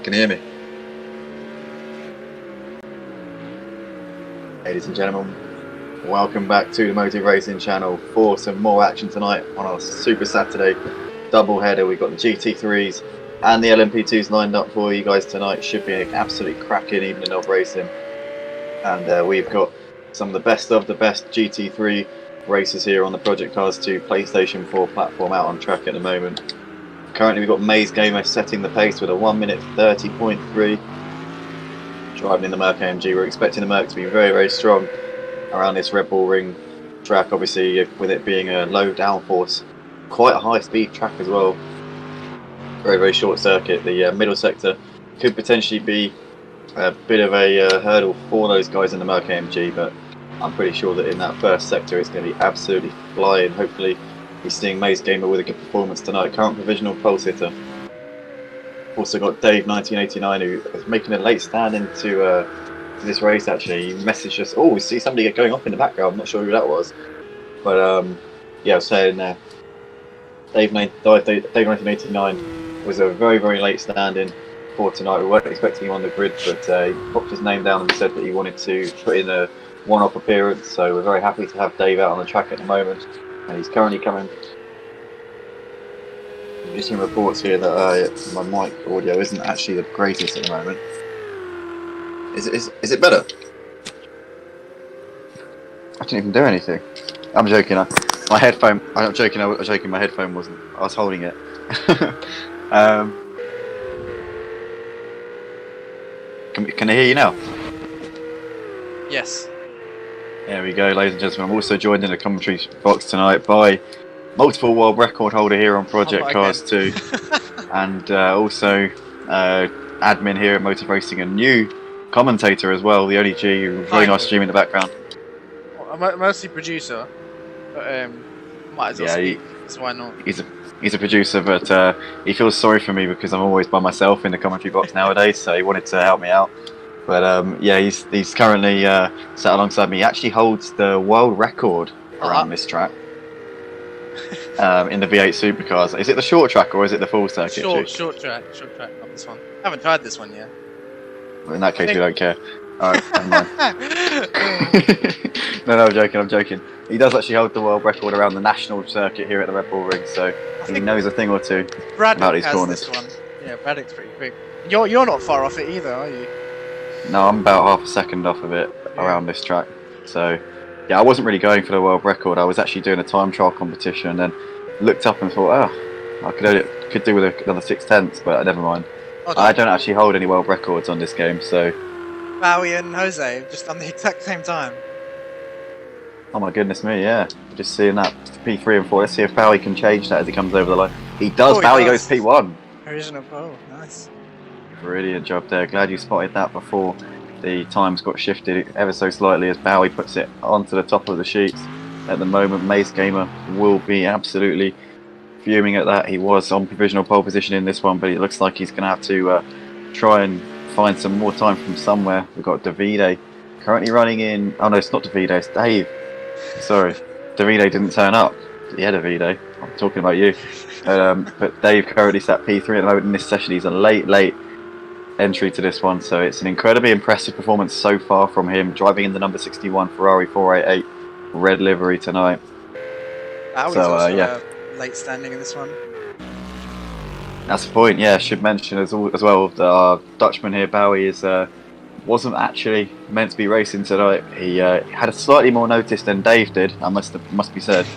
Can you hear me? Ladies and gentlemen, welcome back to the Motive Racing channel for some more action tonight on our Super Saturday double header. We've got the GT3s and the LMP2s lined up for you guys tonight. Should be an absolutely cracking evening of racing. And we've got some of the best GT3 racers here on the Project Cars 2 PlayStation 4 platform out on track at the moment. Currently we've got Maze Gamer setting the pace with a 1 minute 30.3. Driving in the Merc AMG. We're expecting the Merc to be very, very strong around this Red Bull Ring track, obviously with it being a low downforce, quite a high speed track as well. Very, very short circuit. The middle sector could potentially be a bit of a hurdle for those guys in the Merc AMG, but I'm pretty sure that in that first sector it's going to be absolutely flying. Hopefully we're seeing Maze Gamer with a good performance tonight. Current provisional pole sitter. Also got Dave 1989 who is making a late stand into this race. Actually, he messaged us. Oh, we see somebody going off in the background. I'm not sure who that was, but yeah, I was saying Dave 1989 was a very, very late stand in for tonight. We weren't expecting him on the grid, but he popped his name down and said that he wanted to put in a one-off appearance. So we're very happy to have Dave out on the track at the moment, and he's currently coming. I'm just seeing reports here that my mic audio isn't actually the greatest at the moment. Is it better? I didn't even do anything. I'm joking. My headphone. I'm joking. I was joking. My headphone wasn't. I was holding it. Can I hear you now? Yes. There we go, ladies and gentlemen. I'm also joined in the commentary box tonight by multiple world record holder here on Project Cars 2, and also admin here at Motive Racing, a new commentator as well, the only G, very nice stream in the background. Well, I'm mostly producer, but might as well speak, so why not? He's a producer, but he feels sorry for me because I'm always by myself in the commentary box nowadays, so he wanted to help me out. But yeah, he's currently sat alongside me. He actually holds the world record around this track. In the V8 supercars. Is it the short track or is it the full circuit? Short track, not this one. I haven't tried this one yet. Well, in that case, we don't care. Alright, never mind. No, I'm joking. He does actually hold the world record around the national circuit here at the Red Bull Ring, so he knows a thing or two about these corners. This one. Yeah, Braddock's pretty quick. You're not far off it either, are you? No, I'm about half a second off of it around this track. So yeah, I wasn't really going for the world record. I was actually doing a time trial competition, and then looked up and thought, oh, I could do with another 6/10, but never mind. I don't actually hold any world records on this game, so. Bowie and Jose have just done the exact same time. Oh my goodness me, yeah. Just seeing that P3 and 4. Let's see if Bowie can change that as he comes over the line. He does. Bowie goes P1. Original pole, nice. Brilliant job there. Glad you spotted that before the times got shifted ever so slightly as Bowie puts it onto the top of the sheets. At the moment, Maze Gamer will be absolutely fuming at that. He was on provisional pole position in this one, but it looks like he's going to have to try and find some more time from somewhere. We've got Davide currently running in. Oh no, it's not Davide, it's Dave. Sorry, Davide didn't turn up. Yeah, Davide, I'm talking about you. But Dave currently sat P3 at the moment in this session. He's a late entry to this one, so it's an incredibly impressive performance so far from him, driving in the number 61 Ferrari 488 red livery tonight. That was also late standing in this one. That's the point. Yeah, I should mention as well our Dutchman here, Bowie, wasn't actually meant to be racing tonight. He had a slightly more notice than Dave did. That must be said.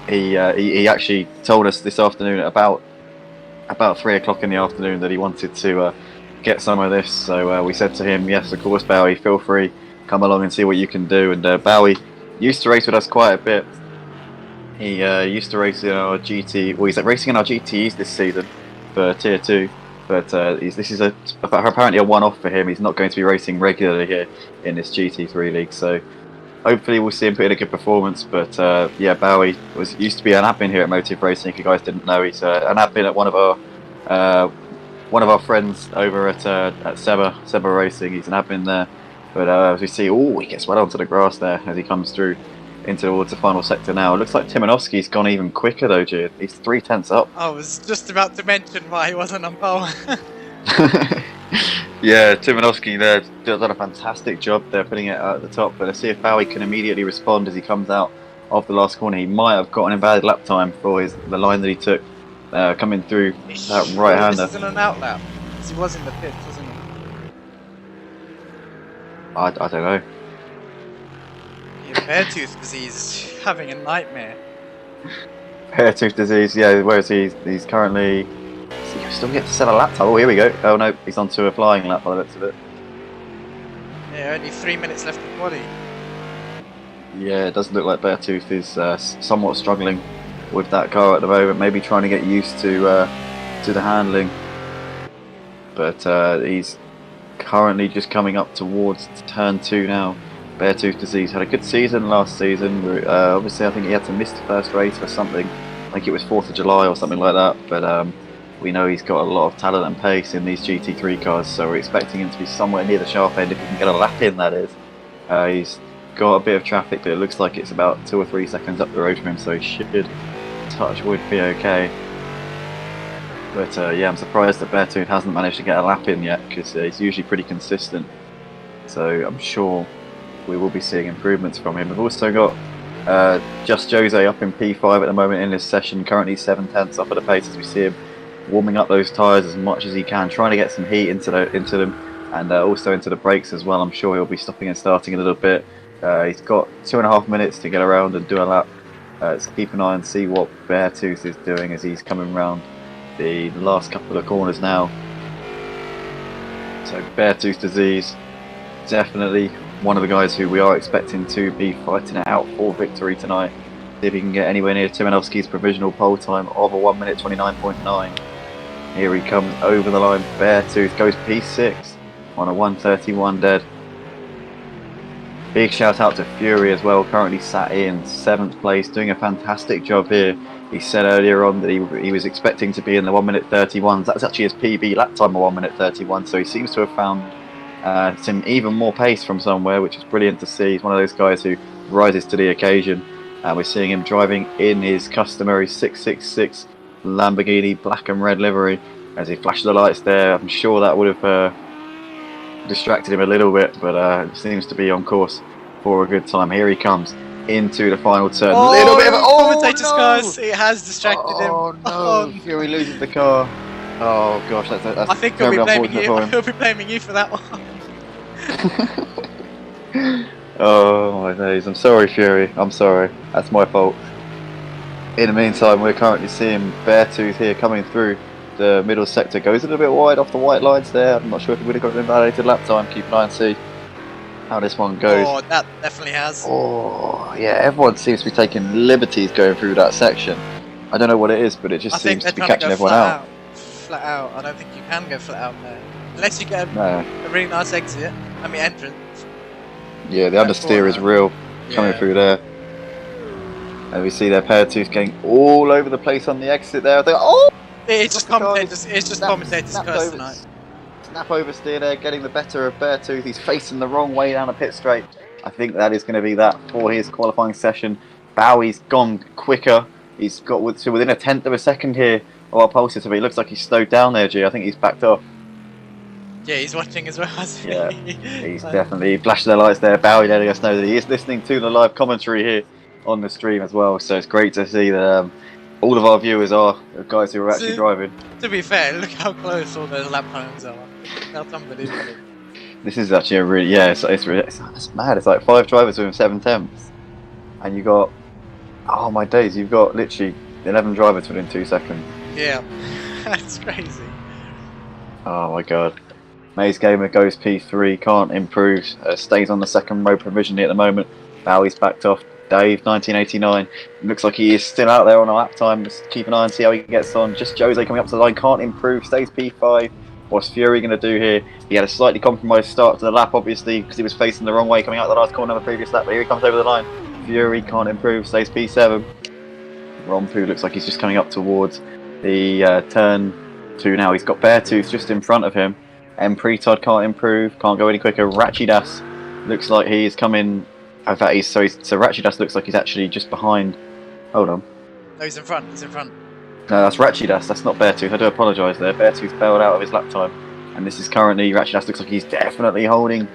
He actually told us this afternoon at about 3 o'clock in the afternoon that he wanted to get some of this. So we said to him, yes, of course, Bowie, feel free, come along and see what you can do. And Bowie used to race with us quite a bit. He used to race in our GT. Well, he's racing in our GTs this season for Tier 2. But this is apparently a one-off for him. He's not going to be racing regularly here in this GT3 League. So hopefully we'll see him put in a good performance. But yeah, Bowie used to be an admin here at Motive Racing. If you guys didn't know, he's an admin at one of our friends over at Seba Racing. He's an admin there. But as we see, oh, he gets well onto the grass there as he comes through towards the final sector now. It looks like Timonovski's gone even quicker though, G. He's 3/10 up. I was just about to mention why he wasn't on pole. Yeah, Timonovski there done a fantastic job there putting it at the top. But let's see if Bowie can immediately respond as he comes out of the last corner. He might have gotten a bad lap time for the line that he took coming through that right-hander. This isn't an out lap, because he was in the pits, wasn't he? I don't know. Yeah, Beartooth disease, having a nightmare. Beartooth disease, yeah, where is he? He's currently... Does he still get to set a lap time? Oh, here we go. Oh no, he's onto a flying lap by the looks of it. Yeah, only 3 minutes left of body. Yeah, it does look like Beartooth is somewhat struggling with that car at the moment, maybe trying to get used to the handling. But he's currently just coming up towards turn 2 now. Beartooth disease had a good season last season. Obviously, I think he had to miss the first race for something. I think it was 4th of July or something like that. But we know he's got a lot of talent and pace in these GT3 cars, so we're expecting him to be somewhere near the sharp end if he can get a lap in, that is. He's got a bit of traffic, but it looks like it's about 2 or 3 seconds up the road from him, so he should, touch wood, be okay. But yeah, I'm surprised that Beartooth hasn't managed to get a lap in yet, because he's usually pretty consistent. So I'm sure we will be seeing improvements from him. We've also got Just Jose up in P5 at the moment in this session, currently 7/10 off at the pace as we see him warming up those tyres as much as he can, trying to get some heat into them, and also into the brakes as well. I'm sure he'll be stopping and starting a little bit. He's got 2.5 minutes to get around and do a lap. Let's keep an eye and see what Beartooth is doing as he's coming round the last couple of corners now. So Beartooth disease, definitely one of the guys who we are expecting to be fighting it out for victory tonight. See if he can get anywhere near Timonovski's provisional pole time of a 1 minute 29.9. Here he comes over the line. Beartooth goes P6 on a 1:31 dead. Big shout out to Fury as well, currently sat in 7th place, doing a fantastic job here. He said earlier on that he was expecting to be in the 1 minute 31s. That's actually his PB lap time of 1 minute 31, so he seems to have found some even more pace from somewhere, which is brilliant to see. He's one of those guys who rises to the occasion. We're seeing him driving in his customary 666 Lamborghini black and red livery as he flashed the lights there. I'm sure that would have distracted him a little bit, but seems to be on course for a good time. Here he comes into the final turn. Oh, Little bit of commentators, no! guys, it has distracted him. Oh no! Fury loses the car. Oh gosh, that's I think he'll be blaming you. He'll be blaming you for that one. Oh my days! I'm sorry, Fury. I'm sorry. That's my fault. In the meantime, we're currently seeing Beartooth here coming through the middle sector. Goes a little bit wide off the white lines there. I'm not sure if he would have got an invalidated lap time. Keep an eye and see how this one goes. Oh, that definitely has. Oh, yeah, everyone seems to be taking liberties going through that section. I don't know what it is, but it just seems to be catching everyone out. Flat out. I don't think you can go flat out there. Unless you get a really nice exit. I mean, entrance. Yeah, the understeer is real coming through there. And we see their Beartooth going all over the place on the exit there. They oh! It's just commentators. It's just commentators' curse tonight. Snap oversteer there, getting the better of Beartooth. He's facing the wrong way down a pit straight. I think that is going to be that for his qualifying session. Bowie's gone quicker. He's got to within 1/10 of a second here of our pole sitter, but he looks like he's slowed down there, G. I think he's backed off. Yeah, he's watching as well, hasn't he? Yeah, he's definitely flashed their lights there. Bowie letting us know that he is listening to the live commentary here on the stream as well. So it's great to see that all of our viewers are guys who are actually driving. To be fair, look how close all those lap times are. That's unbelievable. This is actually a really, it's mad. It's like 5 drivers within 7/10, and you got, oh my days, you've got literally 11 drivers within 2 seconds. Yeah, that's crazy. Oh my god. Maze Gamer goes P3, can't improve, stays on the second row provisionally at the moment. Bowie's backed off. Dave, 1989, looks like he is still out there on a lap time. Just keep an eye and see how he gets on. Just Jose coming up to the line, can't improve, stays P5. What's Fury going to do here? He had a slightly compromised start to the lap, obviously, because he was facing the wrong way coming out the last corner of the previous lap. But here he comes over the line. Fury can't improve, stays P7. Rompu looks like he's just coming up towards the turn 2 now. He's got Beartooth just in front of him. Pretod can't improve, can't go any quicker. Rachidas Looks like he's coming. In fact, so Ratchidas looks like he's actually just behind. Hold on. No, he's in front. He's in front. No, that's Ratchidas. That's not Beartooth. I do apologise there. Beartooth bailed out of his lap time, and this is currently Ratchidas. Looks like he's definitely holding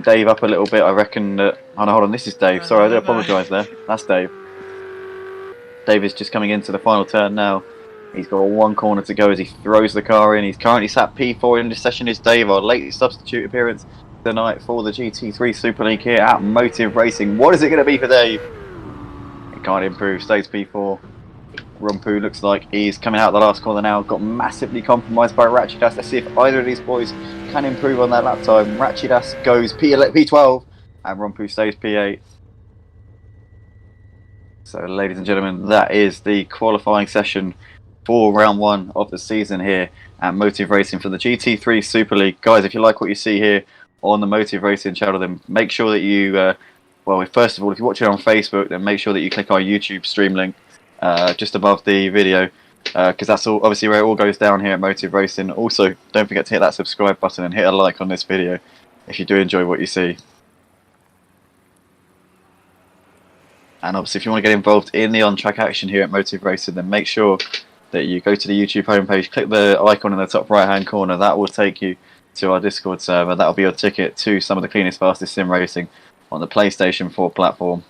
Dave up a little bit. I reckon that. Oh no, hold on. This is Dave. Sorry, I do apologise there. That's Dave. Dave is just coming into the final turn now. He's got one corner to go as he throws the car in. He's currently sat P4 in this session. Is Dave, our latest substitute appearance tonight for the GT3 Super League here at Motive Racing. What is it going to be for Dave? It can't improve. Stays P4. Rumpu looks like he's coming out the last corner now. Got massively compromised by Ratchidas. Let's see if either of these boys can improve on that lap time. Ratchidas goes P12 and Rumpu stays P8. So, ladies and gentlemen, that is the qualifying session for round 1 of the season here at Motive Racing for the GT3 Super League. Guys, if you like what you see here on the Motive Racing channel, then make sure that you, well, first of all, if you're watching on Facebook, then make sure that you click our YouTube stream link just above the video, because that's all obviously where it all goes down here at Motive Racing. Also, don't forget to hit that subscribe button and hit a like on this video if you do enjoy what you see. And obviously, if you want to get involved in the on-track action here at Motive Racing, then make sure that you go to the YouTube homepage, click the icon in the top right-hand corner. That will take you to our Discord server. That will be your ticket to some of the cleanest, fastest sim racing on the PlayStation 4 platform.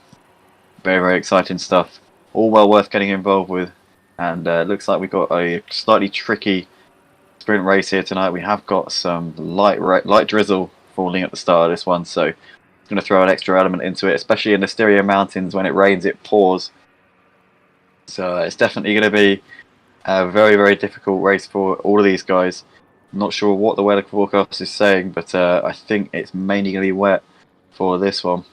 Very, very exciting stuff. All well worth getting involved with. And it looks like we've got a slightly tricky sprint race here tonight. We have got some light drizzle falling at the start of this one, so it's going to throw an extra element into it, especially in the Styrian Mountains. When it rains, it pours. So it's definitely going to be a very, very difficult race for all of these guys. I'm not sure what the weather forecast is saying, but I think it's mainly going to be wet for this one.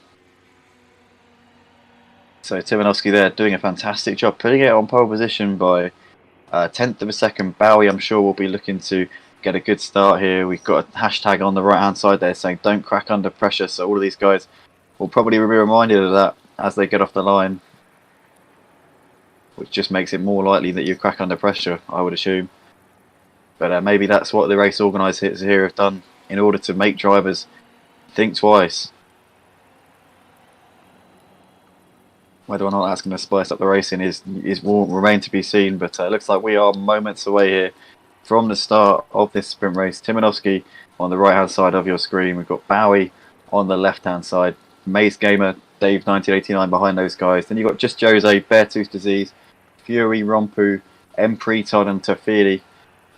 So Timanowski there doing a fantastic job, putting it on pole position by a tenth of a second. Bowie, I'm sure, will be looking to get a good start here. We've got a hashtag on the right hand side there saying don't crack under pressure, so all of these guys will probably be reminded of that as they get off the line, which just makes it more likely that you crack under pressure, I would assume. But maybe that's what the race organisers here have done in order to make drivers think twice. Whether or not that's going to spice up the racing will remain to be seen, but it looks like we are moments away here from the start of this sprint race. Timanowski on the right hand side of your screen. We've got Bowie on the left hand side. Maze Gamer, Dave 1989 behind those guys. Then you've got Just Jose, Beartooth Disease, Fury, Rompu, Empreton and Tafili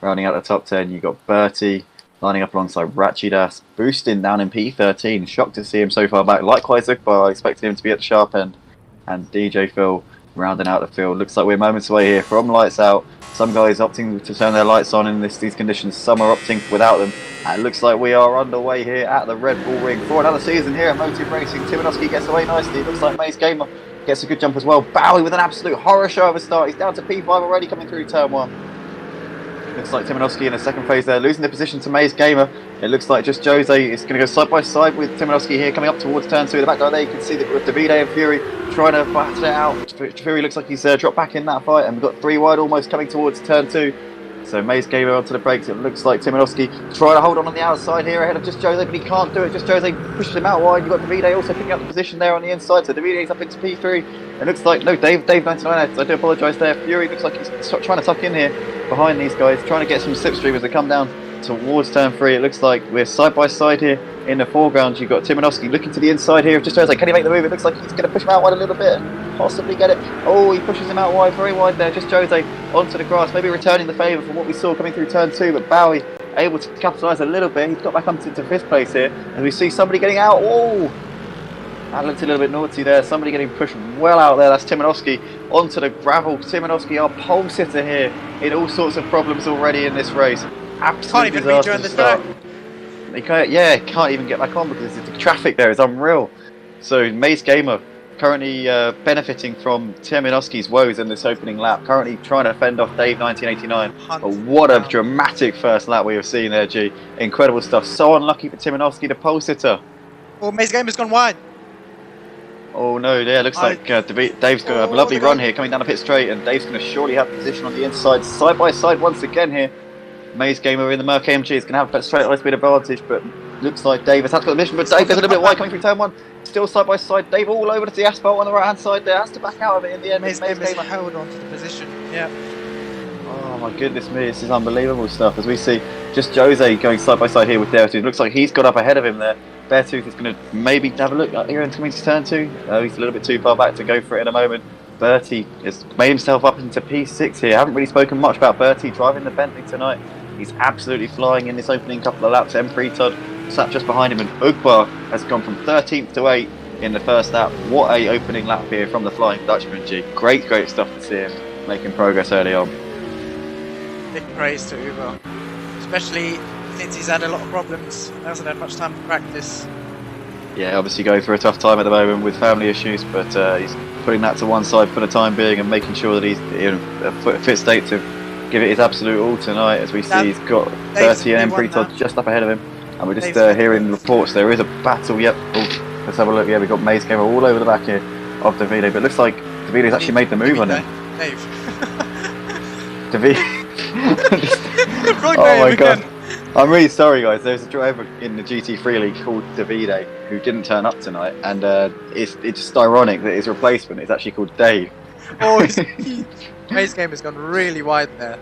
rounding out the top 10. You've got Bertie lining up alongside Ratchidas, boosting down in P13. Shocked to see him so far back. Likewise, Ugbar, I expected him to be at the sharp end. And DJ Phil rounding out the field. Looks like we're moments away here from lights out. Some guys opting to turn their lights on in these conditions. Some are opting without them. And it looks like we are underway here at the Red Bull Ring for another season here at Motive Racing. Timanowski gets away nicely. Looks like Maze Gamer gets a good jump as well. Bowie with an absolute horror show of a start. He's down to P5 already coming through turn 1. Looks like Timanowski in the second phase there, losing the position to Maze Gamer. It looks like Just Jose is going to go side by side with Timanowski here, coming up towards turn 2. In the back there, you can see that with Davide and Fury trying to battle it out. Fury looks like he's dropped back in that fight, and we've got 3 wide almost coming towards turn 2. So Maze Gamer onto the brakes. It looks like Timanowski trying to hold on the outside here ahead of Just Jose, but he can't do it. Just Jose pushes him out wide. You've got Davide also picking up the position there on the inside. So Davide's up into P3. It looks like, no, Dave 99, I do apologise there. Fury looks like he's trying to tuck in here behind these guys, trying to get some slipstream as they come down towards turn 3. It looks like we're side by side here in the foreground. You've got Timanowski looking to the inside here. Just Jose, can he make the move? It looks like he's going to push him out wide a little bit and possibly get it. Oh, he pushes him out wide, very wide there. Just Jose onto the grass, maybe returning the favour from what we saw coming through turn 2. But Bowie able to capitalise a little bit. He's got back up to 5th place here, and we see somebody getting out. Oh, that looked a little bit naughty there. Somebody getting pushed well out there. That's Timanowski onto the gravel. Timanowski, our pole sitter here, in all sorts of problems already in this race. Absolutely can't even rejoin the start. He can't even get back on because the traffic there is unreal. So Maze Gamer currently benefiting from Timanowski's woes in this opening lap. Currently trying to fend off Dave 1989. But what a dramatic first lap we have seen there, G. Incredible stuff. So unlucky for Timanowski, the pole sitter. Oh, Maze Gamer's gone wide. Oh no, yeah, looks like Dave's got a lovely run here coming down the pit straight, and Dave's going to surely have position on the inside, side by side once again here. Maze Gamer in the Merc AMG is going to have that straight high speed advantage, but looks like Dave has had to the mission, but Dave is a little bit wide coming through turn 1. Still side by side. Dave all over to the asphalt on the right hand side there. Has to back out of it in the end. Maze held on to the position. Yeah. Oh my goodness me, this is unbelievable stuff as we see just Jose going side by side here with Beartooth. Looks like he's got up ahead of him there. Beartooth is going to maybe have a look here into turn 2. He's a little bit too far back to go for it in a moment. Bertie has made himself up into P6 here. Haven't really spoken much about Bertie driving the Bentley tonight. He's absolutely flying in this opening couple of laps. Todd sat just behind him, and Ugbar has gone from 13th to 8th in the first lap. What a opening lap here from the Flying Dutchman, G. Great stuff to see him making progress early on. Big praise to Uber, especially since he's had a lot of problems. He hasn't had much time to practice. Yeah, obviously going through a tough time at the moment with family issues, but he's putting that to one side for the time being and making sure that he's in a fit state to give it his absolute all tonight. As we see, he's got 30 and Todd just up ahead of him, and we're just hearing reports there is a battle. Yep, let's have a look. Yeah, we've got Maze Gamer all over the back here of Davide, but it looks like Davide's actually made the move on him. Dave. Davide. Oh my god. I'm really sorry guys, there's a driver in the GT3 League called Davide who didn't turn up tonight, and it's just ironic that his replacement is actually called Dave. Oh, Maze Game has gone really wide there.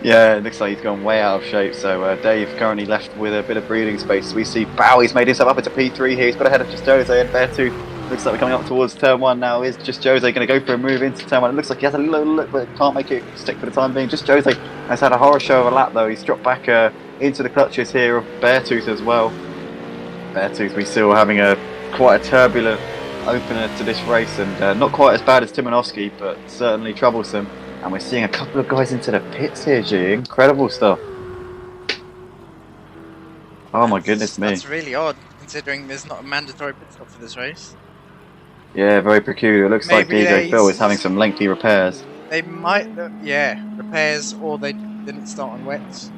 Yeah, it looks like he's gone way out of shape, so Dave currently left with a bit of breathing space. We see Bowie's made himself up into P3 here, he's got ahead of just Jose and Beartooth. Looks like we're coming up towards turn 1 now. Is just Jose going to go for a move into turn 1? It looks like he has a little look, but can't make it stick for the time being. Just Jose has had a horror show of a lap though. He's dropped back into the clutches here of Beartooth as well. Beartooth, we still having quite a turbulent opener to this race, and not quite as bad as Timonovsky, but certainly troublesome. And we're seeing a couple of guys into the pits here, G. Incredible stuff. Oh my goodness me. That's really odd, considering there's not a mandatory pit stop for this race. Yeah, very peculiar. It looks like DJ Phil is having some lengthy repairs. They might, repairs, or they didn't start on wets.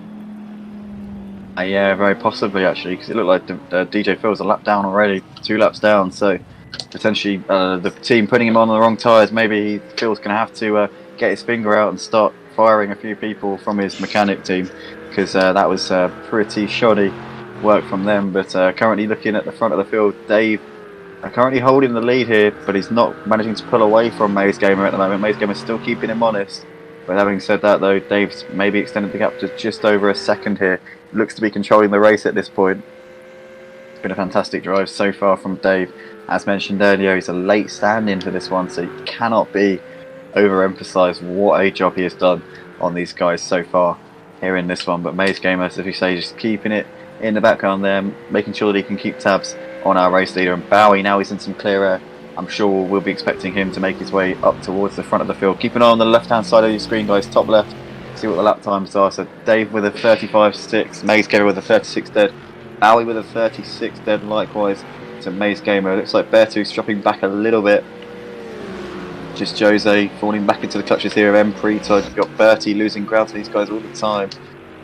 Yeah, very possibly actually, because it looked like DJ Phil was a lap down already, 2 laps down, so potentially the team putting him on the wrong tyres. Maybe Phil's going to have to get his finger out and start firing a few people from his mechanic team, because that was pretty shoddy work from them. But currently looking at the front of the field, Dave currently holding the lead here, but he's not managing to pull away from Maze Gamer at the moment. Maze Gamer's still keeping him honest. But having said that though, Dave's maybe extended the gap to just over a second here. Looks to be controlling the race at this point. It's been a fantastic drive so far from Dave. As mentioned earlier, he's a late stand-in for this one, so it cannot be overemphasised what a job he has done on these guys so far here in this one. But Maze Gamer, as you say, just keeping it in the background there, making sure that he can keep tabs on our race leader. And Bowie, now he's in some clear air, I'm sure we'll be expecting him to make his way up towards the front of the field. Keep an eye on the left-hand side of your screen, guys, top left. See what the lap times are. So Dave with a 35.6, Maze Gamer with a 36 dead, Bowie with a 36 dead likewise to Maze Gamer. It looks like Beartooth's dropping back a little bit. Just Jose falling back into the clutches here of Empre. So you've got Bertie losing ground to these guys all the time.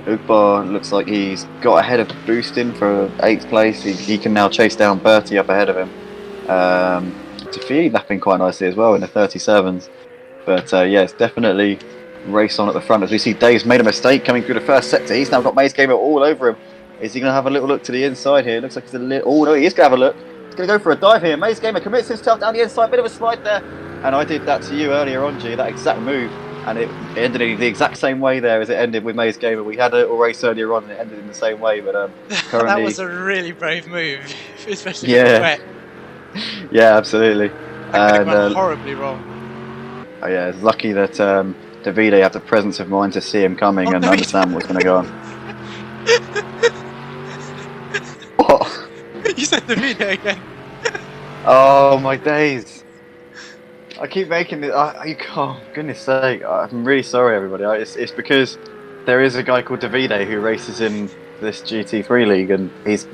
Ugbar looks like he's got ahead of Boostin for 8th place. He can now chase down Bertie up ahead of him. Tafi lapping quite nicely as well in the 37s. But yeah, it's definitely race on at the front as we see Dave's made a mistake coming through the first sector. He's now got Maze Gamer all over him. Is he going to have a little look to the inside here? Looks like he's a little... Oh no, he is going to have a look. He's going to go for a dive here. Maze Gamer commits himself down the inside. Bit of a slide there. And I did that to you earlier on, G, that exact move. And it ended in the exact same way there as it ended with Maze Gamer. We had a little race earlier on and it ended in the same way. But currently... That was a really brave move, especially for the wet. Yeah, absolutely. That could have gone horribly wrong. Oh yeah, it's lucky that Davide had the presence of mind to see him coming and understand what's going to go on. What? You said Davide again. Oh my days! I keep making it. Oh, goodness sake! I'm really sorry, everybody. It's because there is a guy called Davide who races in this GT3 League, and he's,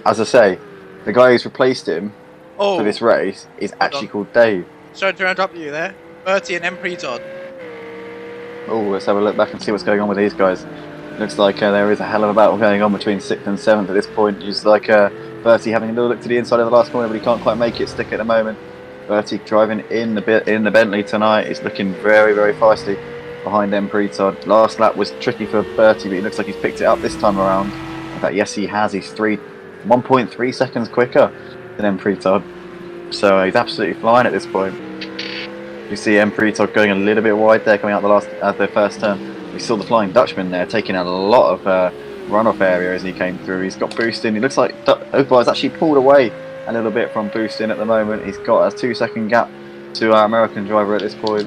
as I say, the guy who's replaced him for this race is actually called Dave. Sorry to interrupt you there. Bertie and Empre Todd. Oh, let's have a look back and see what's going on with these guys. Looks like there is a hell of a battle going on between 6th and 7th at this point. It's like Bertie having a little look to the inside of the last corner, but he can't quite make it stick at the moment. Bertie driving in the Bentley tonight is looking very, very feisty behind Empre Todd. Last lap was tricky for Bertie, but it looks like he's picked it up this time around. In fact, yes, he has. He's 3 1.3 seconds quicker than Empretod. So he's absolutely flying at this point. You see Empretod going a little bit wide there, coming out the first turn. We saw the Flying Dutchman there taking out a lot of runoff area as he came through. He's got boosting. It looks like Ogbar has actually pulled away a little bit from boosting at the moment. He's got a 2-second gap to our American driver at this point.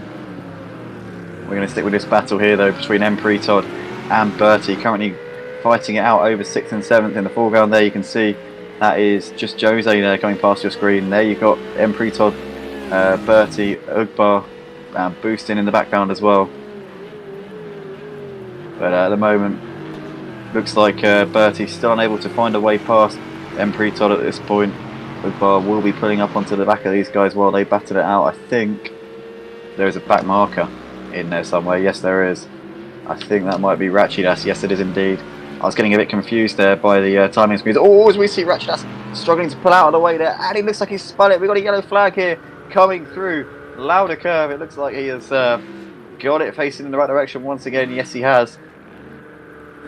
We're going to stick with this battle here though between Empretod and Bertie, currently fighting it out over 6th and 7th in the foreground. There you can see that is just Jose there coming past your screen. There you've got Empretod, Bertie, Ogbar, boosting in the background as well. But at the moment, looks like Bertie's still unable to find a way past Empretod at this point. Ogbar will be pulling up onto the back of these guys while they battle it out. I think there is a back marker in there somewhere. Yes, there is. I think that might be Ratchidas. Yes, it is indeed. I was getting a bit confused there by the timing screens. Oh, as we see Ratchidas struggling to pull out of the way there, and it looks like he's spun it. We've got a yellow flag here coming through. Lauder curve. It looks like he has got it facing in the right direction once again. Yes, he has.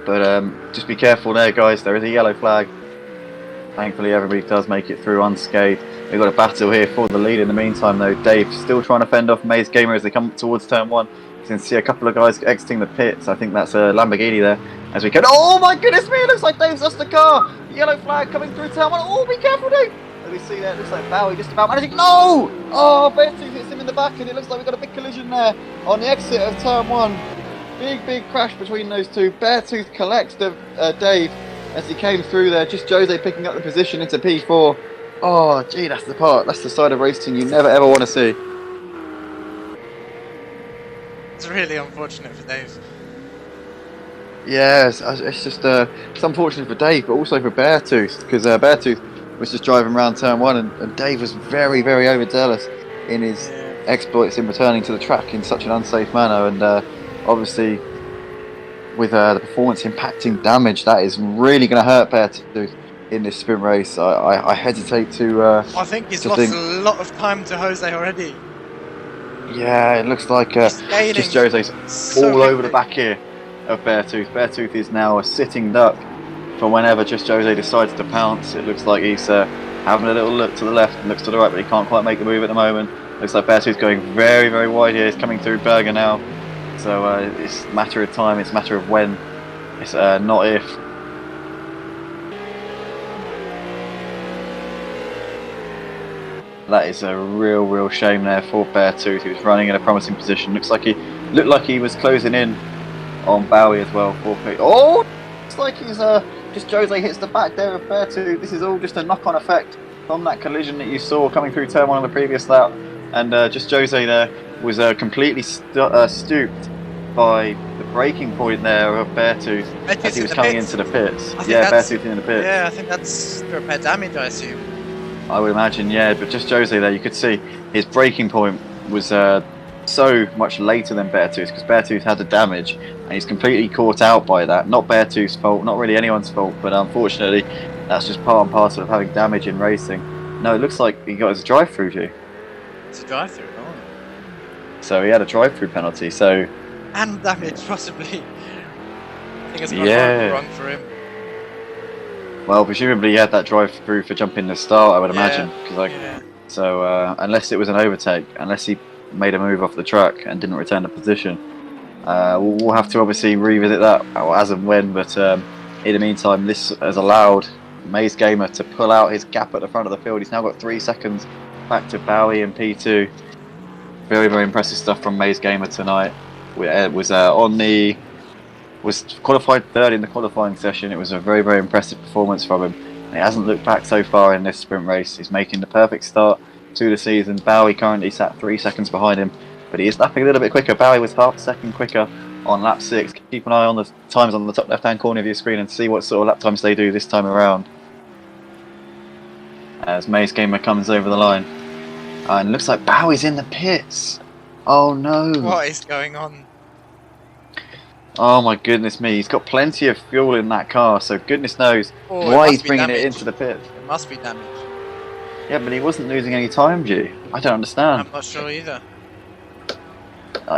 But just be careful there, guys. There is a yellow flag. Thankfully, everybody does make it through unscathed. We've got a battle here for the lead. In the meantime, though, Dave still trying to fend off Maze Gamer as they come towards turn 1. You can see a couple of guys exiting the pits. I think that's a Lamborghini there. As we can, oh my goodness me! It looks like Dave's lost the car. Yellow flag coming through turn 1. Oh, be careful, Dave! As we see there, it looks like Bowie just about managing. No! Oh, Beartooth hits him in the back, and it looks like we've got a big collision there on the exit of turn 1. Big crash between those two. Beartooth collects Dave as he came through there. Just Jose picking up the position into P4. Oh, gee, that's the side of racing you never ever want to see. It's really unfortunate for Dave. Yeah, it's just it's unfortunate for Dave, but also for Beartooth, because Beartooth was just driving around turn 1, and Dave was very overzealous in his exploits in returning to the track in such an unsafe manner, and obviously with the performance impacting damage, that is really going to hurt Beartooth in this sprint race. I hesitate to. I think he's lost a lot of time to Jose already. Yeah, it looks like just Jose's all over the back here of Beartooth. Beartooth is now a sitting duck for whenever just Jose decides to pounce. It looks like he's having a little look to the left and looks to the right, but he can't quite make the move at the moment. Looks like Beartooth going very wide here. He's coming through Berger now. So it's a matter of time, it's a matter of when, it's not if. That is a real shame there for Beartooth, who's running in a promising position. Looked like he was closing in on Bowie as well. Oh, it's like he's just Jose hits the back there of Beartooth. This is all just a knock-on effect from that collision that you saw coming through turn 1 on the previous lap, and just Jose there was completely stooped by the braking point there of Beartooth as he was coming into the pits. Yeah, Beartooth in the pits. Yeah, I think that's repair damage, I assume. I would imagine, yeah, but just Jose there, you could see his braking point was so much later than Beartooth, because Beartooth had the damage and he's completely caught out by that. Not Beartooth's fault, not really anyone's fault, but unfortunately that's just part and parcel of having damage in racing. No, it looks like he got his drive-through, G. It's a drive-through, oh. So he had a drive-through penalty, so... And damage, possibly. I think it's wrong for him. Well, presumably he had that drive-through for jumping the start, I would imagine. So unless it was an overtake, unless he made a move off the track and didn't return the position, we'll have to obviously revisit that as and when. But in the meantime, this has allowed Maze Gamer to pull out his gap at the front of the field. He's now got 3 seconds back to Bowie and P2. Very impressive stuff from Maze Gamer tonight. Was qualified third in the qualifying session. It was a very impressive performance from him. And he hasn't looked back so far in this sprint race. He's making the perfect start to the season. Bowie currently sat 3 seconds behind him, but he is lapping a little bit quicker. Bowie was half a second quicker on lap 6. Keep an eye on the times on the top left hand corner of your screen and see what sort of lap times they do this time around. As Maze Gamer comes over the line. And it looks like Bowie's in the pits. Oh no. What is going on? Oh my goodness me, he's got plenty of fuel in that car, so goodness knows why he's bringing it into the pit. It must be damage. Yeah, but he wasn't losing any time, G. I don't understand. I'm not sure either.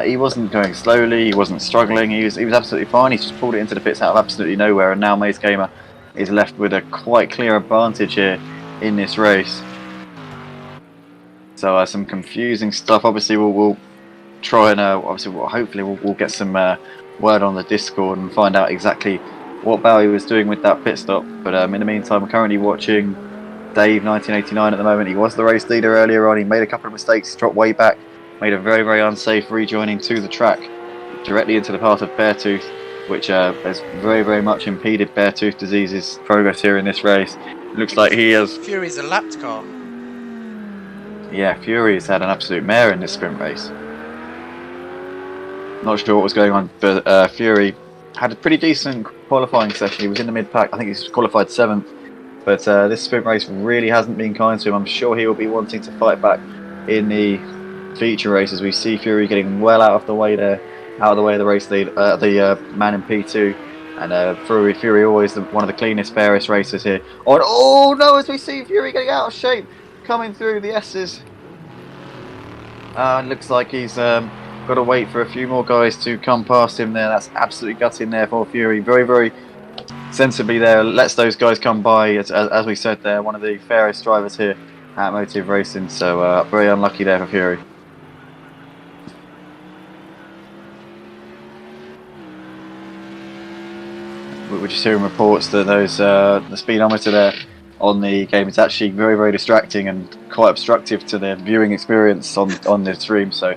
He wasn't going slowly, he wasn't struggling, he was absolutely fine. He's just pulled it into the pits out of absolutely nowhere, and now Maze Gamer is left with a quite clear advantage here in this race. So some confusing stuff. Obviously, we'll try and hopefully we'll get some word on the Discord and find out exactly what Bowie was doing with that pit stop. But in the meantime, we're currently watching Dave 1989 at the moment. He was the race leader earlier on. He made a couple of mistakes, dropped way back, made a very, very unsafe rejoining to the track directly into the path of Beartooth, which has very, very much impeded Beartooth Disease's progress here in this race. It looks like he has... Fury's a lapped car. Yeah, Fury's had an absolute mare in this sprint race. Not sure what was going on, but Fury had a pretty decent qualifying session. He was in the mid-pack. I think he's qualified 7th. But this sprint race really hasn't been kind to him. I'm sure he will be wanting to fight back in the feature race, as we see Fury getting well out of the way there, out of the way of the race lead, the man in P2. And Fury always one of the cleanest, fairest racers here. Oh no, as we see Fury getting out of shape, coming through the S's. Looks like he's got to wait for a few more guys to come past him there. That's absolutely gutting there for Fury. Very, very sensibly there. Lets those guys come by. As we said there, one of the fairest drivers here at Motive Racing. So very unlucky there for Fury. We're just hearing reports that the speedometer there on the game is actually very, very distracting and quite obstructive to the viewing experience on the stream. So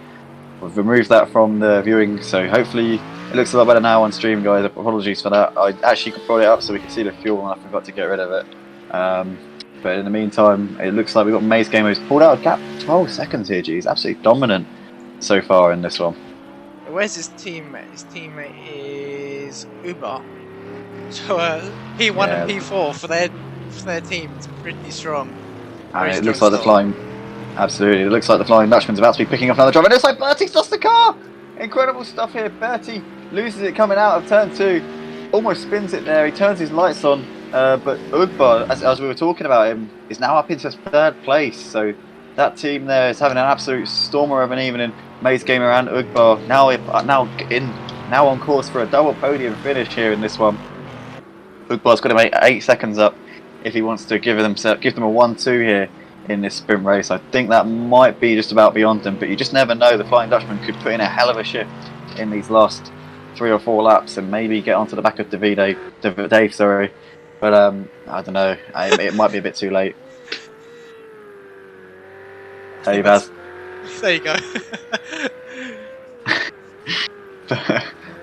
we've removed that from the viewing. So hopefully it looks a lot better now on stream, guys. Apologies for that. I actually brought it up so we can see the fuel and I forgot to get rid of it. But in the meantime, it looks like we've got Maze Gamer who's pulled out a gap 12 seconds here. Geez, absolutely dominant so far in this one. Where's his teammate? His teammate is Uber. So P1 and P4 for their team. It's pretty strong. And it looks like the Flying... Absolutely, it looks like the Flying Dutchman's about to be picking up another driver. And it looks like Bertie's lost the car! Incredible stuff here. Bertie loses it coming out of turn 2. Almost spins it there. He turns his lights on. But Ugbar, as we were talking about him, is now up into 3rd place. So that team there is having an absolute stormer of an evening. Maze Gamer and Ugbar now on course for a double podium finish here in this one. Ugbar's got to make 8 seconds up if he wants to give them a 1-2 here in this sprint race. I think that might be just about beyond them, but you just never know. The Flying Dutchman could put in a hell of a shift in these last 3 or 4 laps and maybe get onto the back of Dave, sorry. But I don't know. It might be a bit too late. Dave has. There you go.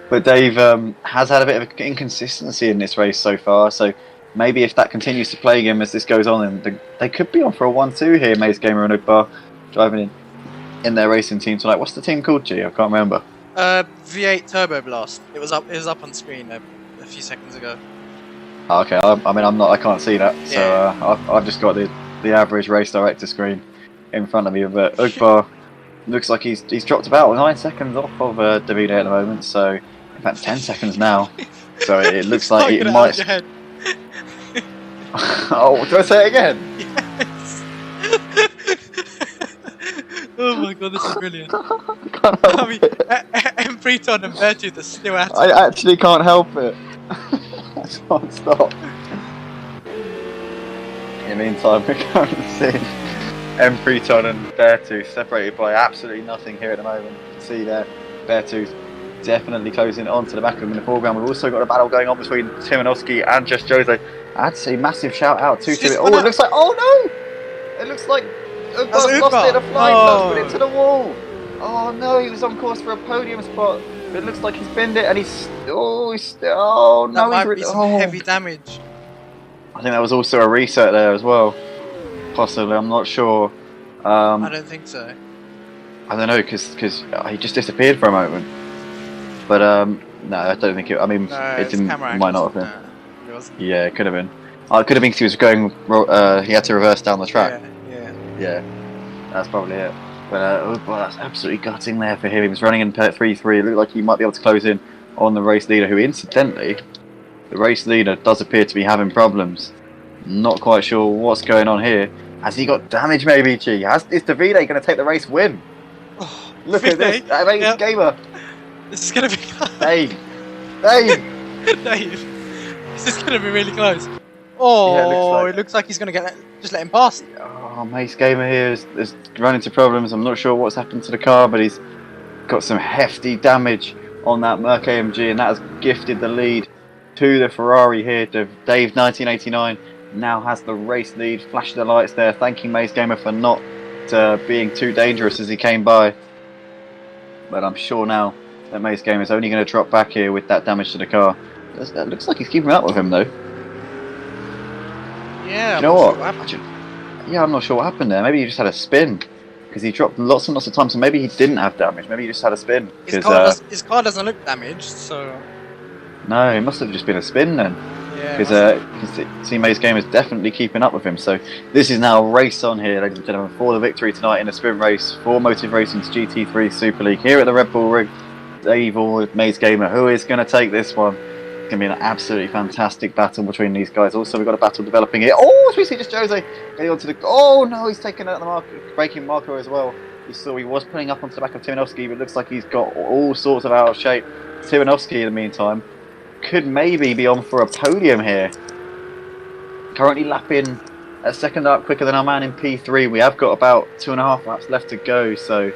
But Dave has had a bit of inconsistency in this race so far, so maybe if that continues to plague him as this goes on, then they could be on for a 1-2 here, Maze Gamer and Ugbar, driving in their racing team tonight. What's the team called, G? I can't remember. V8 Turbo Blast. It was up on screen a few seconds ago. Okay, I can't see that, so I've just got the average race director screen in front of me, but Ugbar looks like he's dropped about 9 seconds off of Davide at the moment, so in fact 10 seconds now. So it looks like it might... Oh, do I say it again? Yes! Oh my god, this is brilliant. I mean, Empreton and Beartooth are still at it. I actually can't help it. I can't stop. In the meantime, we're currently seeing Empreton and Beartooth separated by absolutely nothing here at the moment. You can see there, Beartooth definitely closing onto the back of them in the foreground. We've also got a battle going on between Timanowski and Just Jose. I'd say massive shout out to Tim. Oh, it looks like, oh no! It looks like Ugbar's lost it, a flying touch, put it to the wall. Oh no, he was on course for a podium spot. But it looks like he's binned it and he's no, that might be some heavy damage. I think that was also a reset there as well. Possibly, I'm not sure. I don't think so. I don't know, because he just disappeared for a moment. But no, I don't think it. I mean, no, it didn't. Might not have been. It wasn't. Yeah, it could have been. It could have been because he was going. He had to reverse down the track. Yeah. That's probably it. But that's absolutely gutting there for him. He was running in 3-3. It looked like he might be able to close in on the race leader, who incidentally, the race leader does appear to be having problems. Not quite sure what's going on here. Has he got damage maybe, G? Is Davide going to take the race win? Oh, look at this. Amazing gamer. This is going to be close. Dave. Dave. This is going to be really close. Oh, it looks like he's going to just let him pass. Oh, Mace Gamer here is run into problems. I'm not sure what's happened to the car, but he's got some hefty damage on that Merc AMG, and that has gifted the lead to the Ferrari here. Dave 1989 now has the race lead. Flashing the lights there, thanking Mace Gamer for not being too dangerous as he came by. But I'm sure now that Mace Gamer is only going to drop back here with that damage to the car. It looks like he's keeping up with him though. Yeah, you know what? Yeah, I'm not sure what happened there. Maybe he just had a spin because he dropped lots and lots of times. So maybe he didn't have damage. Maybe he just had a spin. His car doesn't look damaged, so. No, it must have just been a spin then. Yeah. Because Mace Game is definitely keeping up with him. So this is now a race on here, ladies and gentlemen, for the victory tonight in the sprint race for Motive Racing's GT3 Super League here at the Red Bull Ring. Dave or Mace Gamer, who is going to take this one? It's going to be an absolutely fantastic battle between these guys. Also, we've got a battle developing here. Oh, we see just Jose getting onto the. Oh no, he's taken out the braking marker as well. You saw he was pulling up onto the back of Timanovsky, but it looks like he's got all sorts of out of shape. Timanovsky, in the meantime, could maybe be on for a podium here. Currently lapping a second lap quicker than our man in P3. We have got about 2.5 laps left to go, so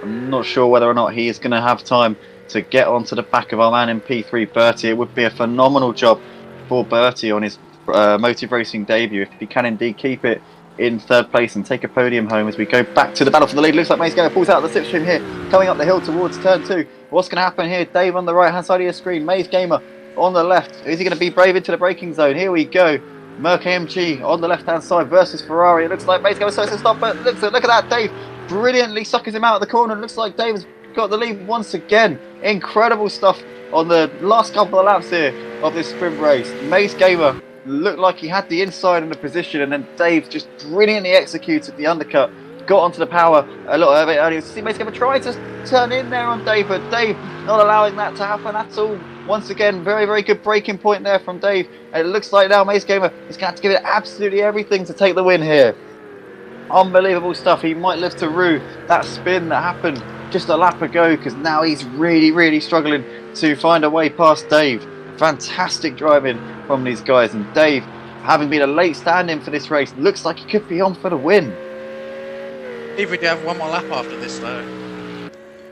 I'm not sure whether or not he is going to have time to get onto the back of our man in P3, Bertie. It would be a phenomenal job for Bertie on his Motive Racing debut if he can indeed keep it in third place and take a podium home as we go back to the battle for the lead. Looks like Mace Gamer pulls out the slipstream here, coming up the hill towards turn 2. What's going to happen here? Dave on the right hand side of your screen, Mace Gamer on the left. Is he going to be brave into the braking zone? Here we go. Merc AMG on the left hand side versus Ferrari. It looks like Mace Gamer starts to stop, but look at that. Dave brilliantly suckers him out of the corner. It looks like Dave has got the lead once again. Incredible stuff on the last couple of laps here of this sprint race. Mace Gamer looked like he had the inside in the position, and then Dave just brilliantly executed the undercut, got onto the power a little bit earlier. See Mace Gamer trying to turn in there on Dave, but Dave not allowing that to happen at all. Once again, very, very good braking point there from Dave. And it looks like now Mace Gamer is going to have to give it absolutely everything to take the win here. Unbelievable stuff. He might live to rue that spin that happened just a lap ago, because now he's really, really struggling to find a way past Dave. Fantastic driving from these guys, and Dave, having been a late stand-in for this race, looks like he could be on for the win. If we do have one more lap after this though.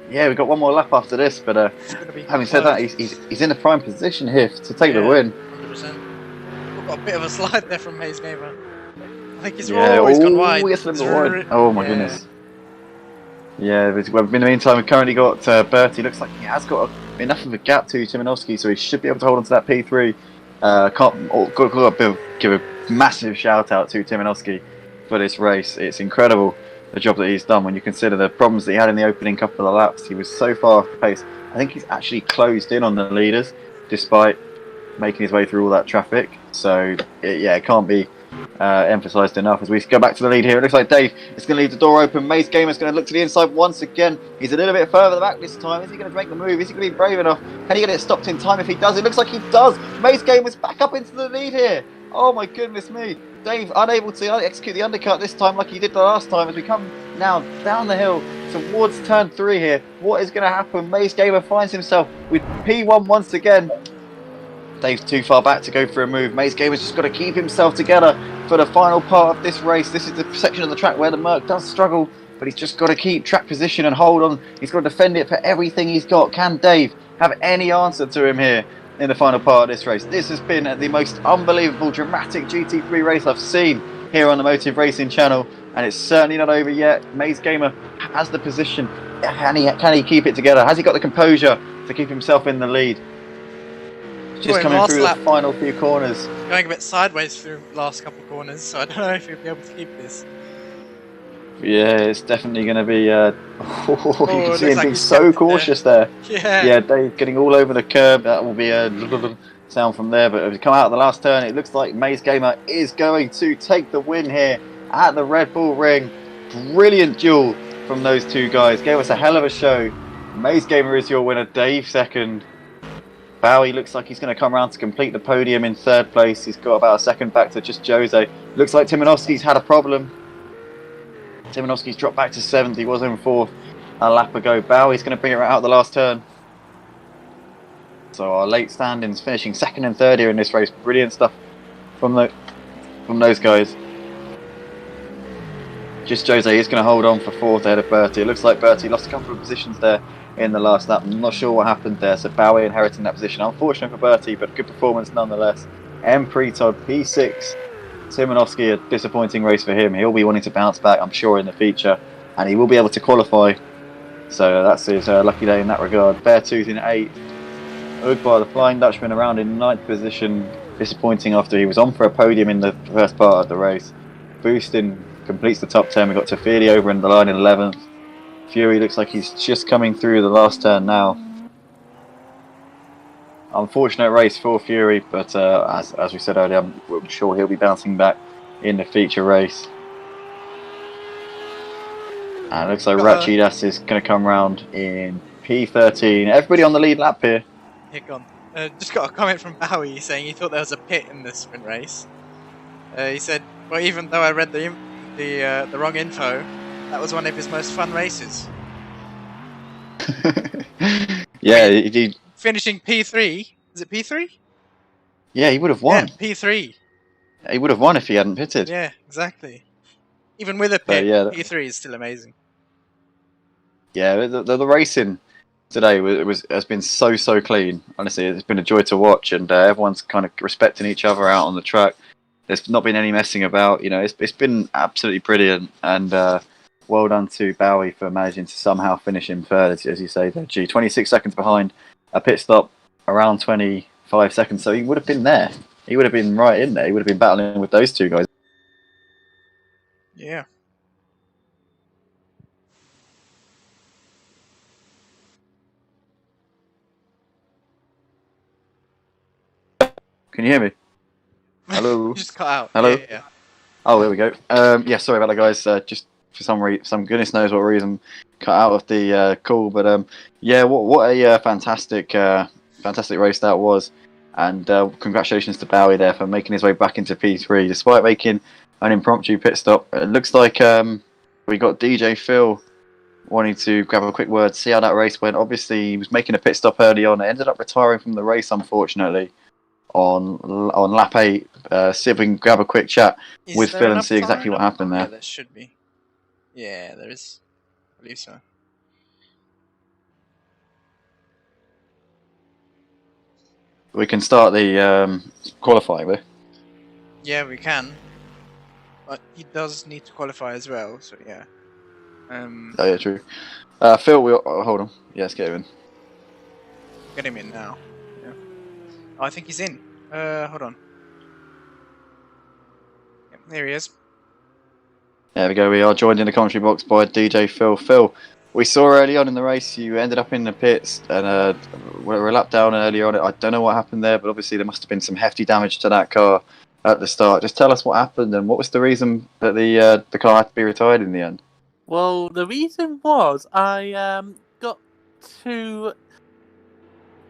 Yeah, we've got one more lap after this, but having said that, he's in a prime position here to take the win. 100%. We've got a bit of a slide there from Mace Gamer. I think he's always gone wide. Yes, wide. Oh my goodness. Yeah, in the meantime, we've currently got Bertie. Looks like he has got enough of a gap to Timanovsky, so he should be able to hold on to that P3. Got to give a massive shout out to Timanovsky for this race. It's incredible the job that he's done when you consider the problems that he had in the opening couple of laps. He was so far off pace. I think he's actually closed in on the leaders despite making his way through all that traffic. So it can't be emphasised enough as we go back to the lead here. It looks like Dave is going to leave the door open. Mace Gamer is going to look to the inside once again. He's a little bit further back this time. Is he going to make the move? Is he going to be brave enough? Can he get it stopped in time? If he does, it looks like he does. Mace Gamer is back up into the lead here. Oh my goodness me. Dave unable to execute the undercut this time like he did the last time as we come now down the hill towards turn 3 here. What is going to happen? Mace Gamer finds himself with P1 once again. Dave's too far back to go for a move. Mace Gamer's just got to keep himself together for the final part of this race. This is the section of the track where the Merc does struggle, but he's just got to keep track position and hold on. He's got to defend it for everything he's got. Can Dave have any answer to him here in the final part of this race? This has been the most unbelievable, dramatic GT3 race I've seen here on the Motive Racing channel, and it's certainly not over yet. Mace Gamer has the position. Can he keep it together? Has he got the composure to keep himself in the lead? Just coming through the final few corners. Going a bit sideways through the last couple of corners, so I don't know if he'll be able to keep this. Yeah, it's definitely going to be. You can see him being so cautious there. Yeah, Dave getting all over the curb. That will be a sound from there. But as we come out of the last turn, it looks like Mace Gamer is going to take the win here at the Red Bull Ring. Brilliant duel from those two guys. Gave us a hell of a show. Mace Gamer is your winner. Dave second. Bowie looks like he's going to come around to complete the podium in third place. He's got about a second back to just Jose. Looks like Timanovsky's had a problem. Timanovsky's dropped back to 7th. He was in 4th a lap ago. Bowie's going to bring it right out the last turn. So our late stand-ins finishing 2nd and 3rd here in this race. Brilliant stuff from from those guys. Just Jose is going to hold on for fourth ahead of Bertie. It looks like Bertie lost a couple of positions there in the last lap. I'm not sure what happened there. So Bowie inheriting that position. Unfortunate for Bertie, but good performance nonetheless. M. Pretod, P6. Simonovsky, a disappointing race for him. He'll be wanting to bounce back, I'm sure, in the future. And he will be able to qualify. So that's his lucky day in that regard. Beartooth in 8th. Ugbar, the Flying Dutchman, around in 9th position. Disappointing after he was on for a podium in the first part of the race. Boostin completes the top 10. We've got Tafili over in the line in 11th. Fury looks like he's just coming through the last turn now. Unfortunate race for Fury, but as we said earlier, I'm sure he'll be bouncing back in the feature race. And it looks like Rachidas is going to come round in P13. Everybody on the lead lap here. Yeah, gone. Just got a comment from Bowie saying he thought there was a pit in this sprint race. He said, well, even though I read the wrong info, that was one of his most fun races. Yeah, he finishing P3. Is it P3? Yeah, he would have won. Yeah, P3. He would have won if he hadn't pitted. Yeah, exactly. Even with a pit, yeah, P3 is still amazing. Yeah, the racing today has been so clean. Honestly, it's been a joy to watch, and everyone's kind of respecting each other out on the track. There's not been any messing about. You know, it's been absolutely brilliant, and well done to Bowie for managing to somehow finish in third, as you say. 26 seconds behind, a pit stop around 25 seconds, so he would have been there. He would have been right in there. He would have been battling with those two guys. Yeah. Can you hear me? Hello. You just cut out. Hello. Yeah. Oh, there we go. Yeah, sorry about that, guys. Just for some goodness knows what reason, cut out of the call. But yeah, what a fantastic race that was, and congratulations to Bowie there for making his way back into P3 despite making an impromptu pit stop. It looks like we got DJ Phil wanting to grab a quick word, see how that race went. Obviously, he was making a pit stop early on. It ended up retiring from the race, unfortunately, on lap 8. See if we can grab a quick chat with Phil and see exactly what happened there. Yeah, there should be. Yeah, there is. I believe so. We can start the qualifying with. Yeah, we can. But he does need to qualify as well, so yeah. Oh yeah, true. Phil, hold on. Yeah, let's get him in. Get him in now. Yeah. Oh, I think he's in. Hold on. Yep, there he is. There we go. We are joined in the commentary box by DJ Phil. Phil, we saw early on in the race you ended up in the pits and we're a lap down earlier on. I don't know what happened there, but obviously there must have been some hefty damage to that car at the start. Just tell us what happened and what was the reason that the car had to be retired in the end. Well, the reason was I got too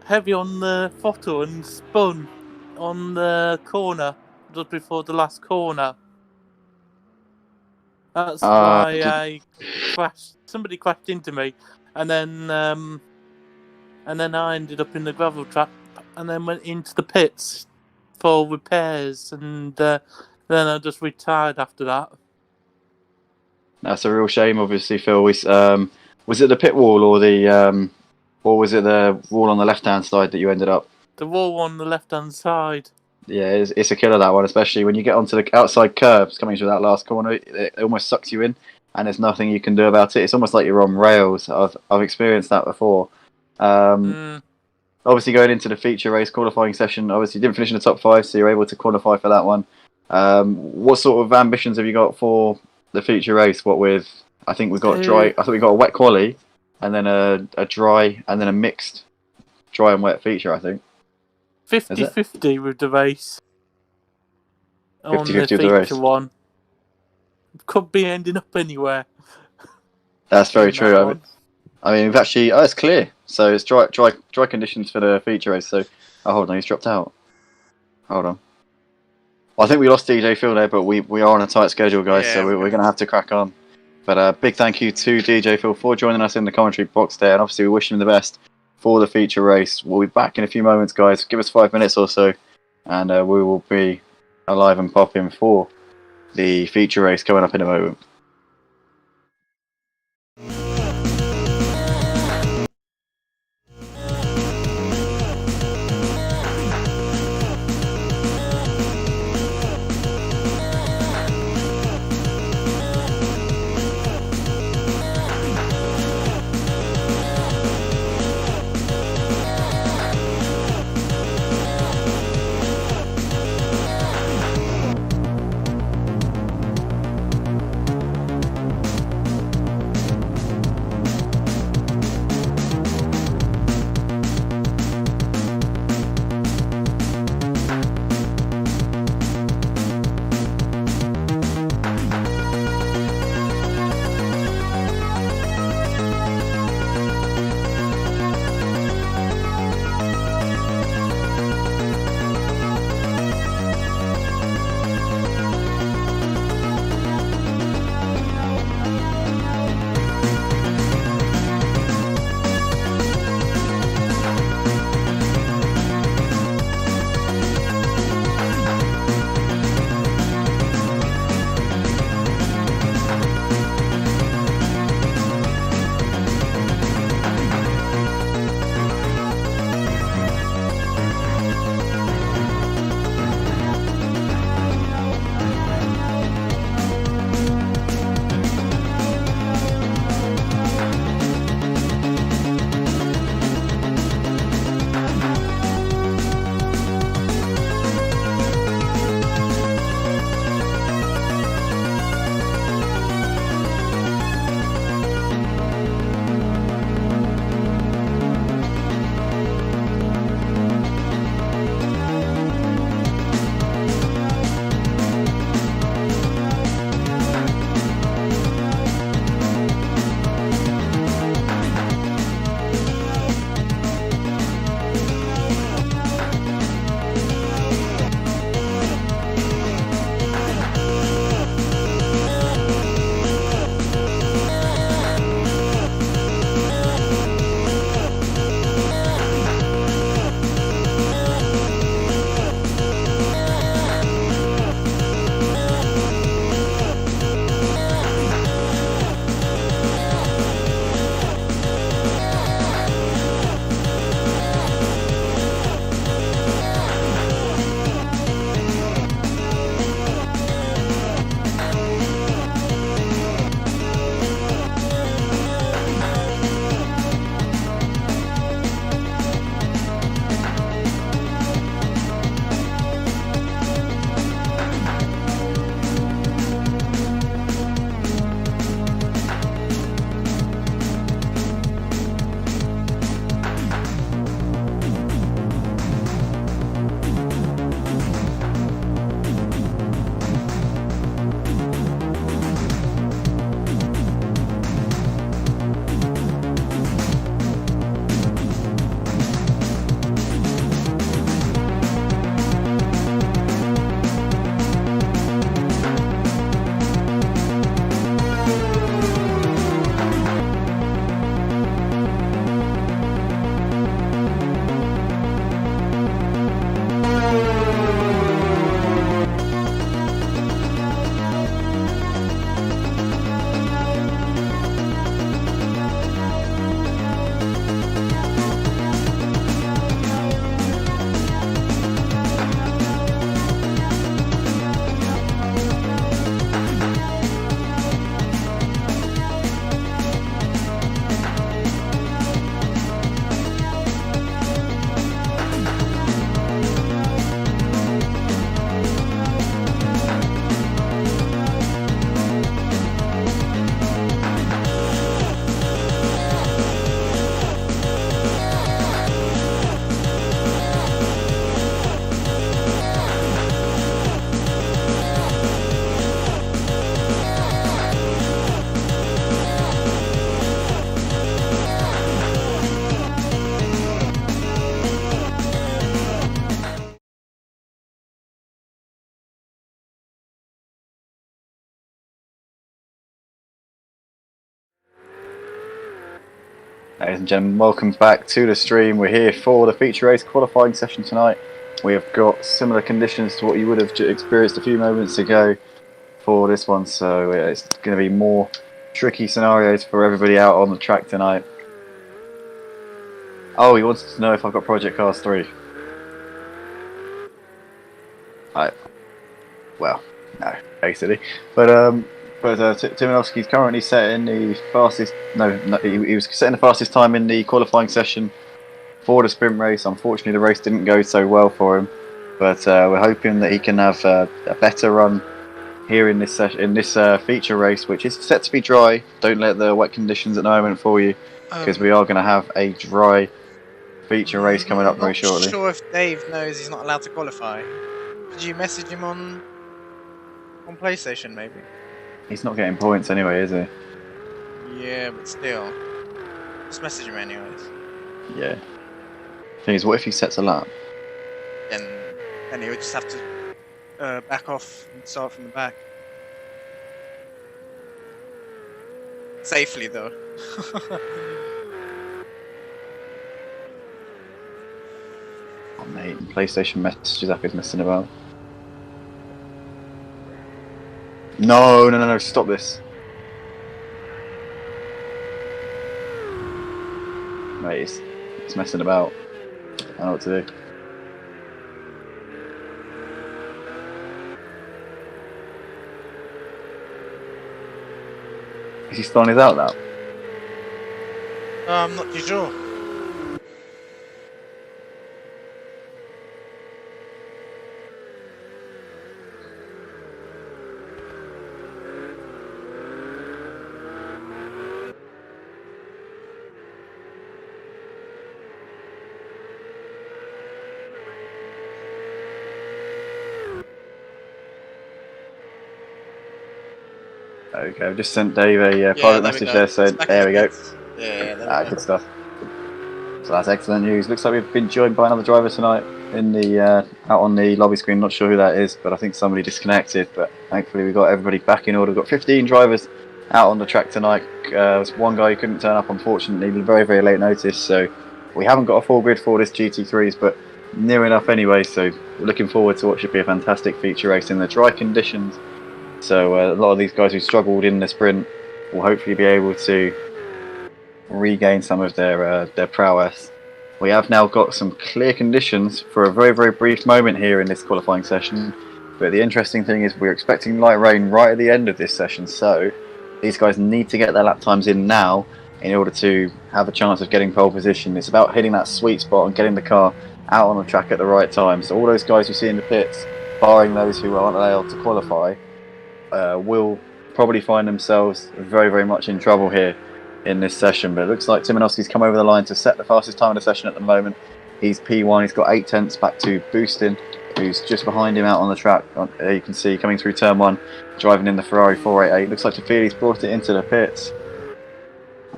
heavy on the throttle and spun on the corner just before the last corner. That's why I crashed. Somebody crashed into me, and then I ended up in the gravel trap, and then went into the pits for repairs, and then I just retired after that. That's a real shame, obviously, Phil. Was it the pit wall or was it the wall on the left-hand side that you ended up? The wall on the left-hand side. Yeah, it's a killer, that one, especially when you get onto the outside curbs coming through that last corner. It almost sucks you in, and there's nothing you can do about it. It's almost like you're on rails. I've experienced that before. Obviously, going into the feature race qualifying session, obviously you didn't finish in the top 5, so you're able to qualify for that one. What sort of ambitions have you got for the feature race? What with, I think we've got dry. I think we got a wet quali, and then a dry, and then a mixed dry and wet feature. I think 50-50 with the race. 50-50 with the race. One could be ending up anywhere. That's very true. I mean, we've actually it's clear, so it's dry conditions for the feature race. So, hold on, he's dropped out. Hold on. Well, I think we lost DJ Phil there, but we are on a tight schedule, guys, so we're going to have to crack on. But big thank you to DJ Phil for joining us in the commentary box there, and obviously we wish him the best for the feature race. We'll be back in a few moments, guys. Give us 5 minutes or so, and we will be alive and popping for the feature race coming up in a moment. Ladies and gentlemen, welcome back to the stream. We're here for the feature race qualifying session tonight. We have got similar conditions to what you would have experienced a few moments ago for this one, so it's going to be more tricky scenarios for everybody out on the track tonight. Oh, he wants to know if I've got Project Cars 3. Well, no, basically. But Timonovsky's currently setting the fastest. No, he was setting the fastest time in the qualifying session for the sprint race. Unfortunately, the race didn't go so well for him. But we're hoping that he can have a better run here in this feature race, which is set to be dry. Don't let the wet conditions at the moment fool you, because we are going to have a dry feature race coming up very shortly. I'm not sure if Dave knows he's not allowed to qualify. Did you message him on PlayStation, maybe? He's not getting points anyway, is he? Yeah, but still. Just message him anyways. Yeah. Thing is, what if he sets a lap? Then he would just have to back off and start from the back. Safely, though. Oh, mate, PlayStation messages app is messing about. No, stop this. Mate, it's messing about. I don't know what to do. Is he starting his out now? I'm not too sure. Okay, I've just sent Dave a private message there saying, there we go. Yeah, good stuff. So that's excellent news. Looks like we've been joined by another driver tonight in the out on the lobby screen. Not sure who that is, but I think somebody disconnected. But thankfully we've got everybody back in order. We've got 15 drivers out on the track tonight. There's one guy who couldn't turn up, unfortunately, very, very late notice. So we haven't got a full grid for this GT3s, but near enough anyway. So we're looking forward to what should be a fantastic feature race in the dry conditions. So a lot of these guys who struggled in the sprint will hopefully be able to regain some of their prowess. We have now got some clear conditions for a very, very brief moment here in this qualifying session. But the interesting thing is we're expecting light rain right at the end of this session. So these guys need to get their lap times in now in order to have a chance of getting pole position. It's about hitting that sweet spot and getting the car out on the track at the right time. So all those guys you see in the pits, barring those who aren't allowed to qualify, will probably find themselves very, very much in trouble here in this session. But it looks like Timonovsky's come over the line to set the fastest time of the session at the moment. He's P1, he's got 8 tenths back to Boostin, who's just behind him out on the track. You can see coming through turn 1, driving in the Ferrari 488. Looks like Tafili's brought it into the pits.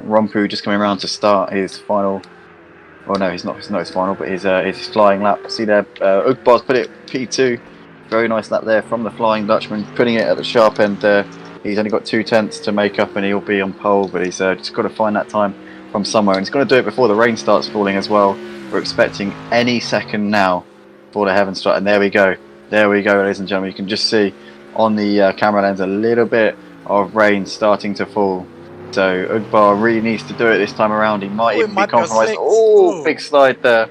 Rompu just coming around to start his final. Well, no, it's not his final, but his flying lap. See there, Ugbar's put it P2. Very nice lap there from the Flying Dutchman, putting it at the sharp end there. He's only got 2 tenths to make up and he'll be on pole, but he's just got to find that time from somewhere. And he's going to do it before the rain starts falling as well. We're expecting any second now for the heaven start. And there we go, ladies and gentlemen. You can just see on the camera lens a little bit of rain starting to fall. So Ugbar really needs to do it this time around. He might even be compromised. Oh, big slide there.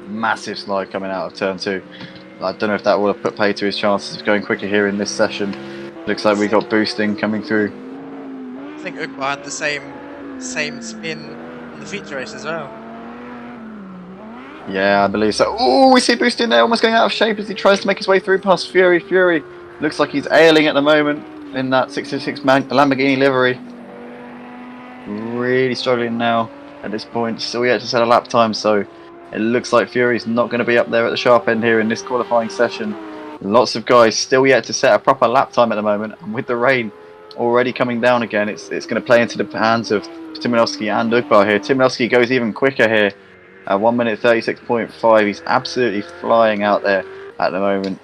Massive slide coming out of turn 2. I don't know if that will have put pay to his chances of going quicker here in this session. Looks like we got boosting coming through. I think Ugbar had the same spin on the feature race as well. Yeah, I believe so. Oh, we see boosting there, almost going out of shape as he tries to make his way through past Fury. Fury looks like he's ailing at the moment in that 66 Lamborghini livery. Really struggling now at this point. Still yet to set a lap time, so it looks like Fury's not going to be up there at the sharp end here in this qualifying session. Lots of guys still yet to set a proper lap time at the moment, and with the rain already coming down again, it's going to play into the hands of Timonovsky and Ugbar here. Timonovsky goes even quicker here at 1 minute 36.5. He's absolutely flying out there at the moment.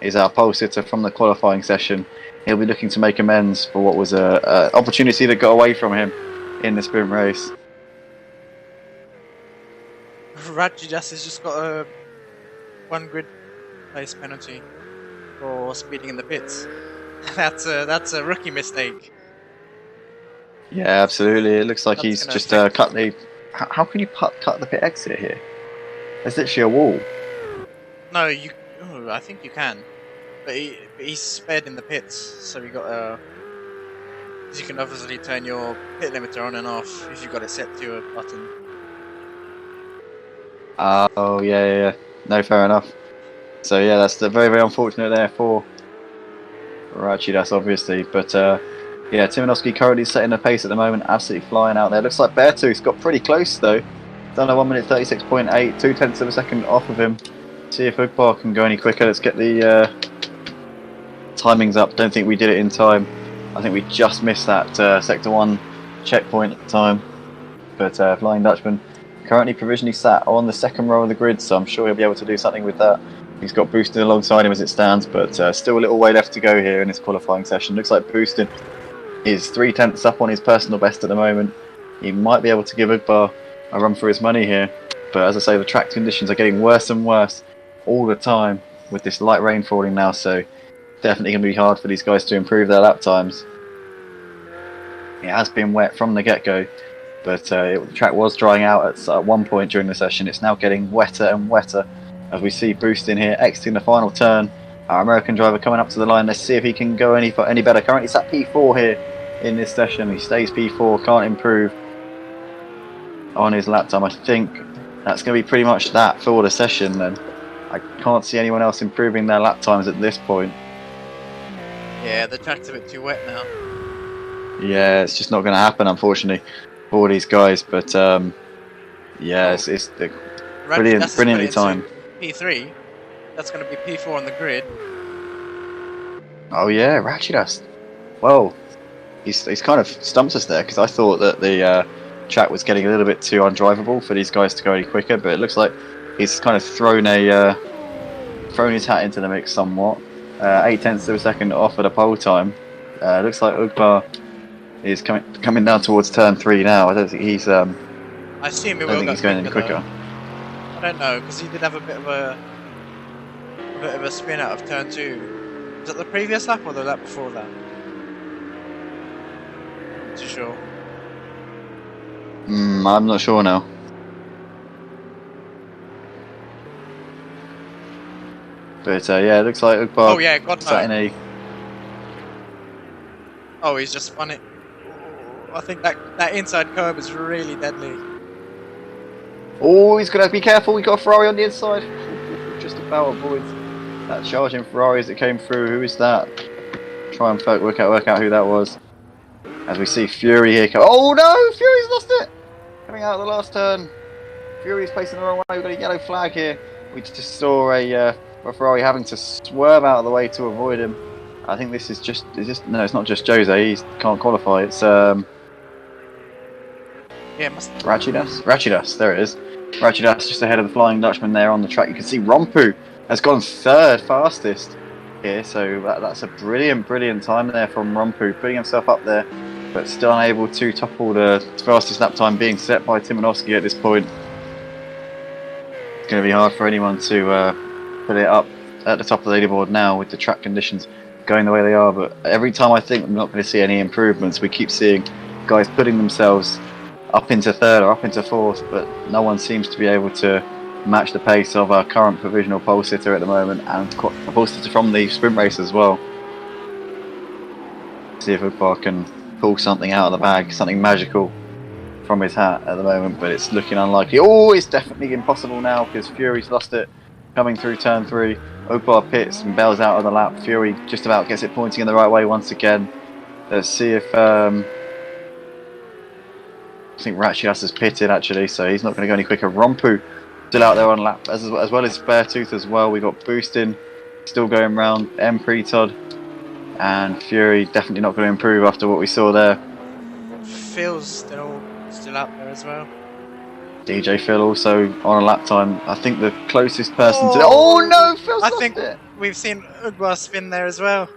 He's our pole sitter from the qualifying session. He'll be looking to make amends for what was an opportunity that got away from him in the sprint race. Radjidas has just got a 1 grid place penalty for speeding in the pits. That's a rookie mistake. Yeah, absolutely. It looks like That's he's gonna just affect- cut the. How can you cut the pit exit here? There's literally a wall. No, you. Oh, I think you can, but he's spared in the pits, so you got you can obviously turn your pit limiter on and off if you've got it set to a button. Oh yeah. No, fair enough. So yeah, that's very very unfortunate there for Rachidas, obviously. But yeah, Timanowski currently setting the pace at the moment, absolutely flying out there. Looks like Beartooth's got pretty close though. Done a 1 minute 36.8, 2/10 of a second off of him. See if Ugbar can go any quicker. Let's get the timings up. Don't think we did it in time. I think we just missed that Sector 1 checkpoint at the time. But Flying Dutchman currently provisionally sat on the second row of the grid, so I'm sure he'll be able to do something with that. He's got Boosted alongside him as it stands, but still a little way left to go here in this qualifying session. Looks like Boosted is 3/10 up on his personal best at the moment. He might be able to give Ugbar a run for his money here, but as I say, the track conditions are getting worse and worse all the time with this light rain falling now, so definitely going to be hard for these guys to improve their lap times. It has been wet from the get-go, but the track was drying out at one point during the session. It's now getting wetter and wetter as we see Boost in here exiting the final turn. Our American driver coming up to the line. Let's see if he can go any better. Currently it's at P4 here in this session. He stays P4, can't improve on his lap time. I think that's going to be pretty much that for the session then. I can't see anyone else improving their lap times at this point. Yeah, the track's a bit too wet now. Yeah, it's just not going to happen, unfortunately, for these guys. But yeah, it's brilliantly timed. P3. That's going to be P4 on the grid. Oh yeah, Rachidas. Well, he's kind of stumped us there because I thought that the track was getting a little bit too undrivable for these guys to go any quicker. But it looks like he's kind of thrown his hat into the mix somewhat. 0.8 of a second off at a pole time. Looks like Ugbar is coming down towards turn 3 now. I don't think he's. I assume he will go going any quicker. I don't know because he did have a bit of a spin out of turn 2. Was that the previous lap or the lap before that? Not too sure. I'm not sure now. But yeah, it looks like Ugbar. Oh yeah, God sat no. in a. Oh, he's just spun it. I think that inside curb is really deadly. Oh, he's gonna have to be careful. We got a Ferrari on the inside. Just about avoids that charging Ferrari as it came through. Who is that? Try and work out who that was. As we see Fury here. Oh no! Fury's lost it. Coming out of the last turn. Fury's placing the wrong way. We've got a yellow flag here. We just saw a Ferrari having to swerve out of the way to avoid him. I think this is just no, it's not just Jose. He can't qualify. It's yeah, Rachidas. There it is. Rachidas just ahead of the Flying Dutchman there on the track. You can see Rompu has gone third fastest here, so that's a brilliant time there from Rompu, putting himself up there, but still unable to topple the fastest lap time being set by Timanowski at this point. It's going to be hard for anyone to put it up at the top of the leaderboard now with the track conditions going the way they are, but every time I think we're not going to see any improvements, we keep seeing guys putting themselves up into third or up into fourth, but no one seems to be able to match the pace of our current provisional pole sitter at the moment, and a pole sitter from the sprint race as well. See if Ugbar can pull something out of the bag, something magical from his hat at the moment, but it's looking unlikely. Oh, it's definitely impossible now because Fury's lost it coming through turn 3. Ugbar pits and bails out of the lap. Fury just about gets it pointing in the right way once again. Let's see if I think Rachidas has pitted actually, so he's not going to go any quicker. Rompu still out there on lap, as well as Beartooth as well. We got Boostin still going round, Pretod, and Fury definitely not going to improve after what we saw there. Phil's still out there as well. DJ Phil also on a lap time. I think the closest person to. Oh no, Phil's lost it. We've seen Ugbar spin there as well.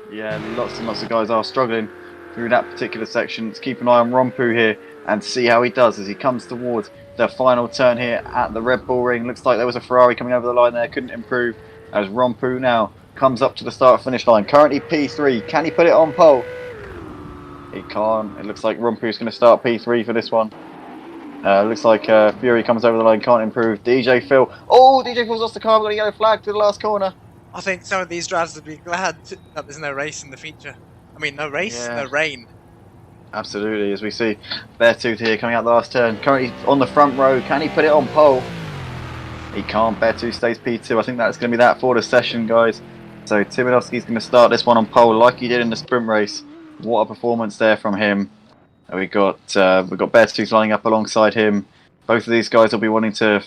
Yeah, lots and lots of guys are struggling through that particular section. Let's keep an eye on Rompu here. and see how he does as he comes towards the final turn here at the Red Bull Ring. Looks like there was a Ferrari coming over the line there, couldn't improve, as Rompu now comes up to the start-finish line. Currently P3, can he put it on pole? He can't. It looks like Rompu's going to start P3 for this one. Looks like Fury comes over the line, can't improve. DJ Phil. Oh, DJ Phil's lost the car. We've got a yellow flag to the last corner. I think some of these drivers would be glad that there's no race in the feature. I mean, no race, no rain. Absolutely, as we see Beartooth here coming out the last turn. Currently on the front row. Can he put it on pole? He can't. Beartooth stays P2. I think that's going to be that for the session, guys. So Timonovsky's going to start this one on pole like he did in the sprint race. What a performance there from him. We've got Beartooth lining up alongside him. Both of these guys will be wanting to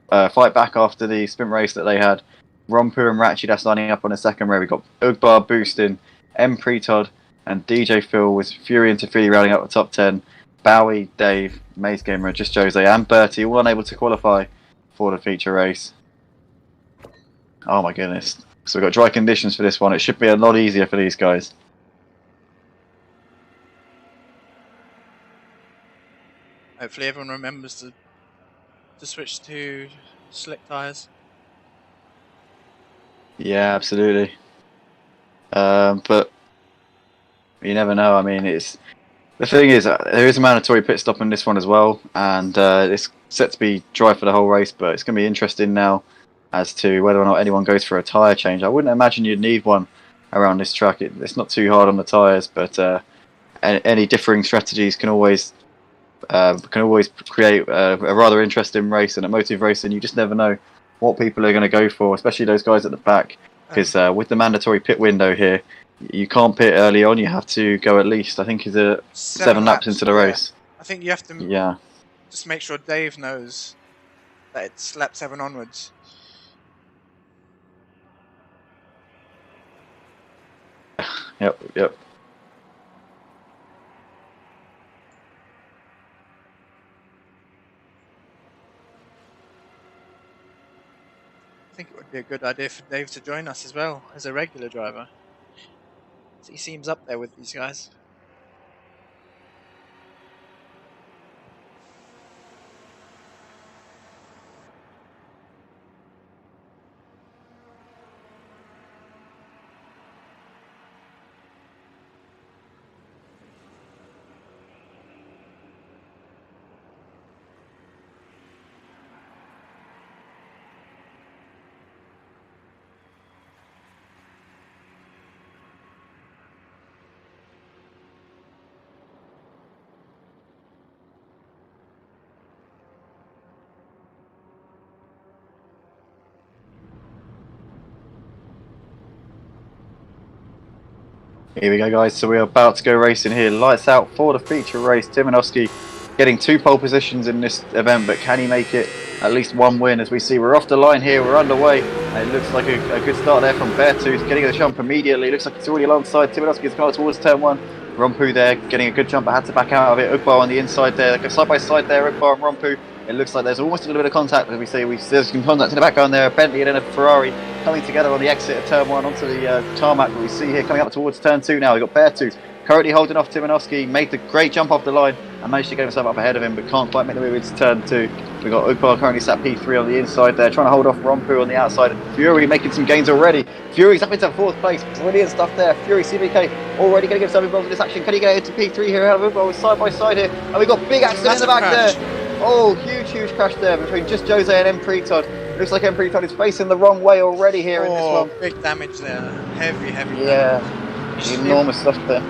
fight back after the sprint race that they had. Rompu and Ratchidas lining up on the second row. We've got Ugbar boosting, M. Pretod, and DJ Phil with Fury and Tafili rounding up the top 10. Bowie, Dave, Maze Gamer, Just Jose, and Bertie all unable to qualify for the feature race. Oh my goodness. So we've got dry conditions for this one. It should be a lot easier for these guys. Hopefully everyone remembers to switch to slick tyres. Yeah, absolutely. But you never know. I mean, the thing is, there is a mandatory pit stop in this one as well, and it's set to be dry for the whole race. But it's going to be interesting now as to whether or not anyone goes for a tyre change. I wouldn't imagine you'd need one around this track. It's not too hard on the tyres, but any differing strategies can always create a rather interesting race. And at Motive Racing, you just never know what people are going to go for, especially those guys at the back, because with the mandatory pit window here, you can't pit early on. You have to go at least, I think, is it 7 laps into the race. I think you have to just make sure Dave knows that it's lap 7 onwards. Yep. I think it would be a good idea for Dave to join us as well as a regular driver. He seems up there with these guys. Here we go, guys. So we're about to go racing here. Lights out for the feature race. Timonovsky getting 2 pole positions in this event, but can he make it at least 1 win? As we see, we're off the line here. We're underway. And it looks like a good start there from Beartooth, getting the jump immediately. Looks like it's already alongside. Timonovsky's gone towards turn 1. Rompu there, getting a good jump, but had to back out of it. Ugbar on the inside there. They go side by side there, Ugbar and Rompu. It looks like there's almost a little bit of contact, as we see. There's some contact in the background there. A Bentley and then a Ferrari coming together on the exit of turn 1 onto the tarmac that we see here coming up towards turn 2 now. We've got Beartooth currently holding off Timonovsky, made the great jump off the line and managed to get himself up ahead of him, but can't quite make the move into turn 2. We've got Ugbar currently sat P3 on the inside there, trying to hold off Rompu on the outside. Fury making some gains already. Fury's up into 4th place. Brilliant stuff there. Fury CBK already going to get himself involved in this action. Can he get into P3 here? Ugbar side by side here. And we've got big accident in the back there. Oh, huge crash there between Just Jose and M. Pretod. Looks like M. Pretod is facing the wrong way already here in this one. Big damage there. Heavy yeah, damage. Enormous stuff there.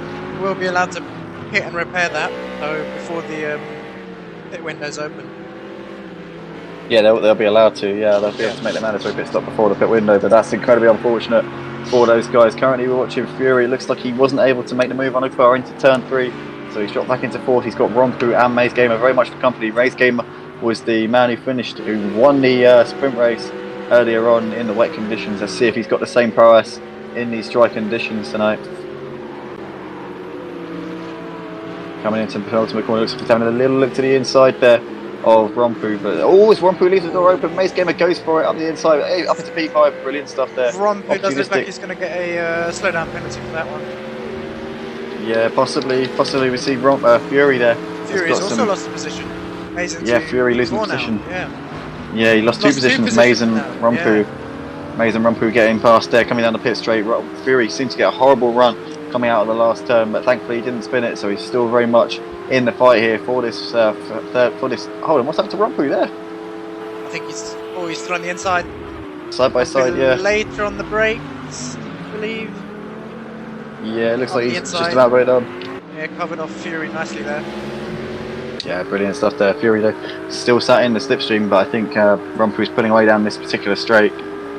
We'll be allowed to hit and repair that, though, before the pit window's open. Yeah, they'll be allowed to. Yeah, they'll be able to make the mandatory pit stop before the pit window, but that's incredibly unfortunate for those guys. Currently we're watching Fury. It looks like he wasn't able to make the move on Ugbar into turn 3. So he's dropped back into 4th. He's got Rompu and Maze Gamer very much for company. Maze Gamer was the man who won the sprint race earlier on in the wet conditions. Let's see if he's got the same prowess in these dry conditions tonight. Coming into the penultimate corner, looks like he's having a little look to the inside there of Rompu. But as Rompu leaves the door open, Maze Gamer goes for it up the inside, up into P5. Brilliant stuff there. Rompu does look like he's going to get a slowdown penalty for that one. Yeah, possibly we see Fury there. Fury's also lost the position. Yeah, Fury losing position. Yeah, he lost two positions. Maze and Rumpu. Yeah. Maze and Rumpu getting past there, coming down the pit straight. Fury seemed to get a horrible run coming out of the last turn, but thankfully he didn't spin it, so he's still very much in the fight here for this. For this. Hold on, what's happened to Rumpu there? I think he's still on the inside. Side by side, yeah. Later on the brakes, I believe. Yeah, it looks like he's just about right on. Yeah, covered off Fury nicely there. Yeah, brilliant stuff there. Fury though still sat in the slipstream, but I think Rumpu's pulling away down this particular straight.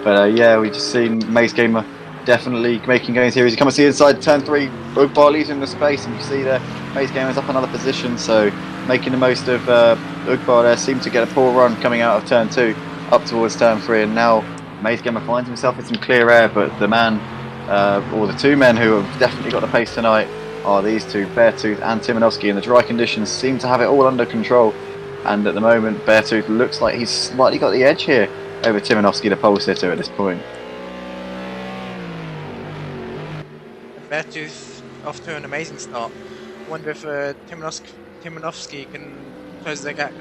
But yeah, we just seen Maze Gamer definitely making gains here. As he comes to the inside, turn 3, Ugbar leaves him the space, and you see there Maze Gamer's up another position, so making the most of Ugbar there. Seemed to get a poor run coming out of turn 2 up towards turn 3, and now Maze Gamer finds himself in some clear air, but the man, or the two men who have definitely got the pace tonight are these two, Beartooth and Timanowski, and the dry conditions seem to have it all under control, and at the moment Beartooth looks like he's slightly got the edge here over Timanowski, the pole sitter at this point. Beartooth off to an amazing start. I wonder if Timanowski can close the gap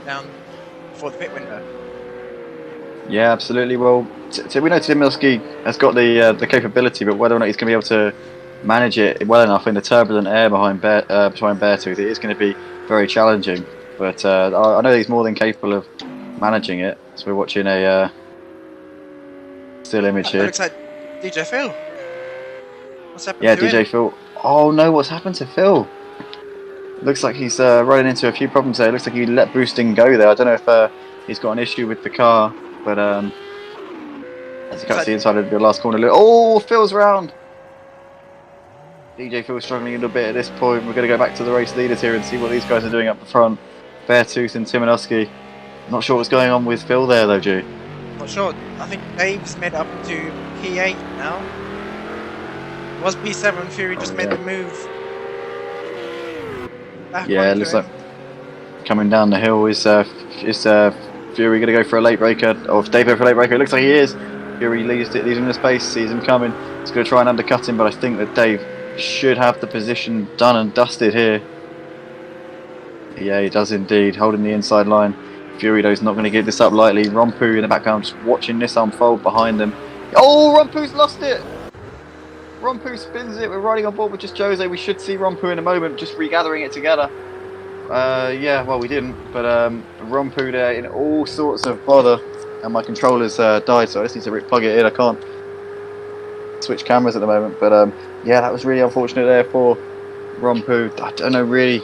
down before the pit window. Yeah, absolutely. Well, we know Timanowski has got the capability, but whether or not he's going to be able to manage it well enough in the turbulent air behind Beartooth, it is going to be very challenging. But I know he's more than capable of managing it. So we're watching a still image here. It looks like DJ Phil. What's happened to DJ Phil. Oh no, what's happened to Phil? Looks like he's running into a few problems there. Looks like he let boosting go there. I don't know if he's got an issue with the car, but as you can see inside of the last corner. Oh, Phil's round. DJ Phil's struggling a little bit at this point. We're going to go back to the race leaders here and see what these guys are doing up the front. Beartooth and Timanowski. Not sure what's going on with Phil there though, G. Not sure. I think Dave's made up to P8 now. It was P7. Fury just made the move. Yeah, it looks like coming down the hill is Fury going to go for a late breaker, or Dave go for a late breaker? It looks like he is. Fury leaves him in the space, sees him coming. He's going to try and undercut him, but I think that Dave should have the position done and dusted here. Yeah, he does indeed, holding the inside line. Fury though is not going to give this up lightly. Rumpu in the background just watching this unfold behind them. Oh, Rumpu's lost it! Rumpu spins it. We're riding on board with just Jose. We should see Rumpu in a moment, just regathering it together. Yeah, well we didn't, but Rumpu there in all sorts of bother, and my controller's died, so I just need to plug it in. I can't switch cameras at the moment, but yeah, that was really unfortunate there for Rumpu. I don't know, really,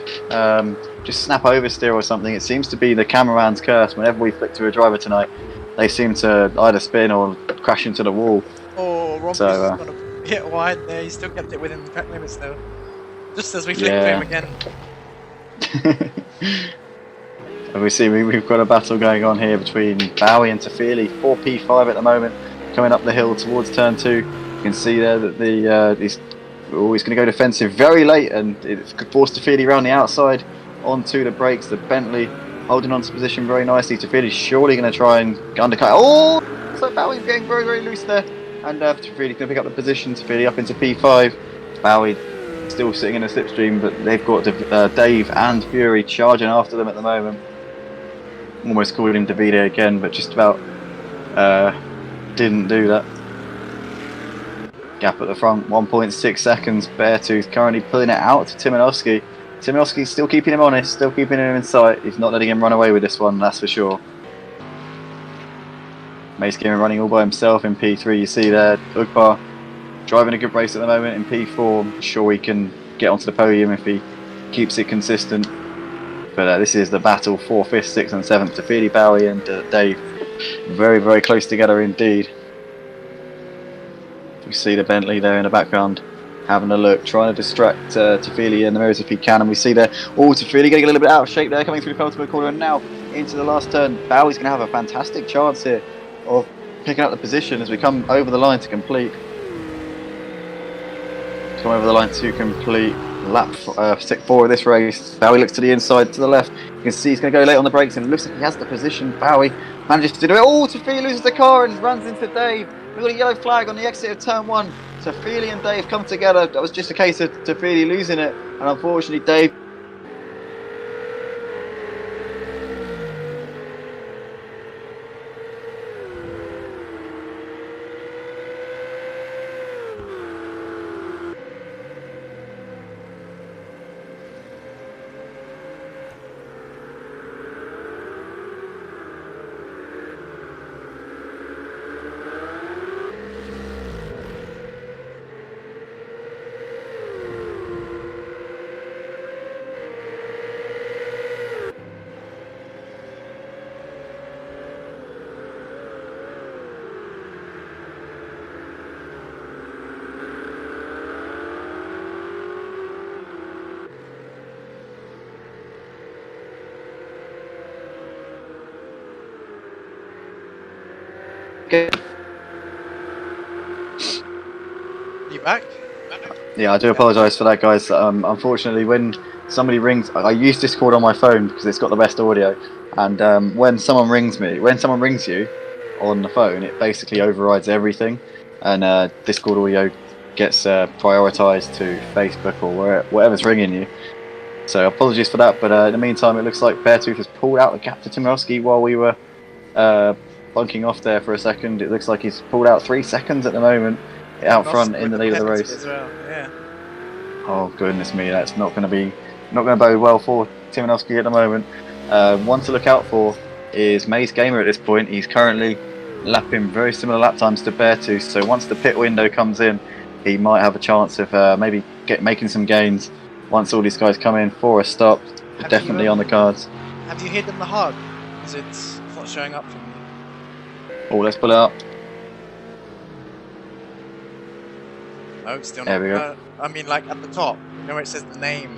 just snap oversteer or something. It seems to be the cameraman's curse. Whenever we flick to a driver tonight, they seem to either spin or crash into the wall. Oh, Rumpu's got a bit wide there. He still kept it within the track limits though. Just as we flick to him again. And we see we've got a battle going on here between Bowie and Tafili. 4P5 at the moment, coming up the hill towards turn 2. You can see there that he's going to go defensive very late, and it's forced Tafili around the outside onto the brakes. The Bentley holding on to position very nicely. Tafili's surely going to try and undercut. Oh, so Bowie's getting very, very loose there, and Tafili's going to pick up the position. Tafili up into P5. Bowie still sitting in a slipstream, but they've got Dave and Fury charging after them at the moment. Almost called him Davide again, but just about didn't do that. Gap at the front, 1.6 seconds. Beartooth currently pulling it out to Timanowski. Timanowski's still keeping him honest, still keeping him in sight. He's not letting him run away with this one, that's for sure. Mace Gamer running all by himself in P3. You see there, Ugbar driving a good race at the moment in P4. I'm sure he can get onto the podium if he keeps it consistent. But this is the battle, 4th, 5th, 6th and 7th. Tafili, Bowie and Dave very, very close together indeed. We see the Bentley there in the background having a look, trying to distract Tafili and the mirrors if he can. And we see there, Tafili getting a little bit out of shape there, coming through the penultimate corner, and now into the last turn. Bowie's going to have a fantastic chance here of picking up the position as we come over the line to complete. Come over the line to complete lap 4 of this race. Bowie looks to the inside, to the left. You can see he's going to go late on the brakes, and it looks like he has the position. Bowie manages to do it. Oh, Tafili loses the car and runs into Dave. We've got a yellow flag on the exit of turn 1. Tafili and Dave come together. That was just a case of Tafili losing it, and unfortunately Dave Okay. You back? Yeah, I do apologise for that, guys. Unfortunately, when somebody rings, I use Discord on my phone because it's got the best audio. And when someone rings you on the phone, it basically overrides everything, and Discord audio gets prioritised to Facebook or whatever's ringing you. So apologies for that. But in the meantime, it looks like Beartooth has pulled out the gap to Timurowski while we were bunking off there for a second. It looks like he's pulled out 3 seconds at the moment, out front in the lead of the race. As well. Yeah. Oh goodness me, that's not going to bode well for Timonowski at the moment. One to look out for is Maze Gamer at this point. He's currently lapping very similar lap times to Beartooth, so once the pit window comes in, he might have a chance of maybe making some gains once all these guys come in for a stop. Definitely on the cards. Have you hidden the hard? Because it's not showing up for me. Oh, let's pull it up. No, still not. There we go. I mean, like at the top, you know where it says the name.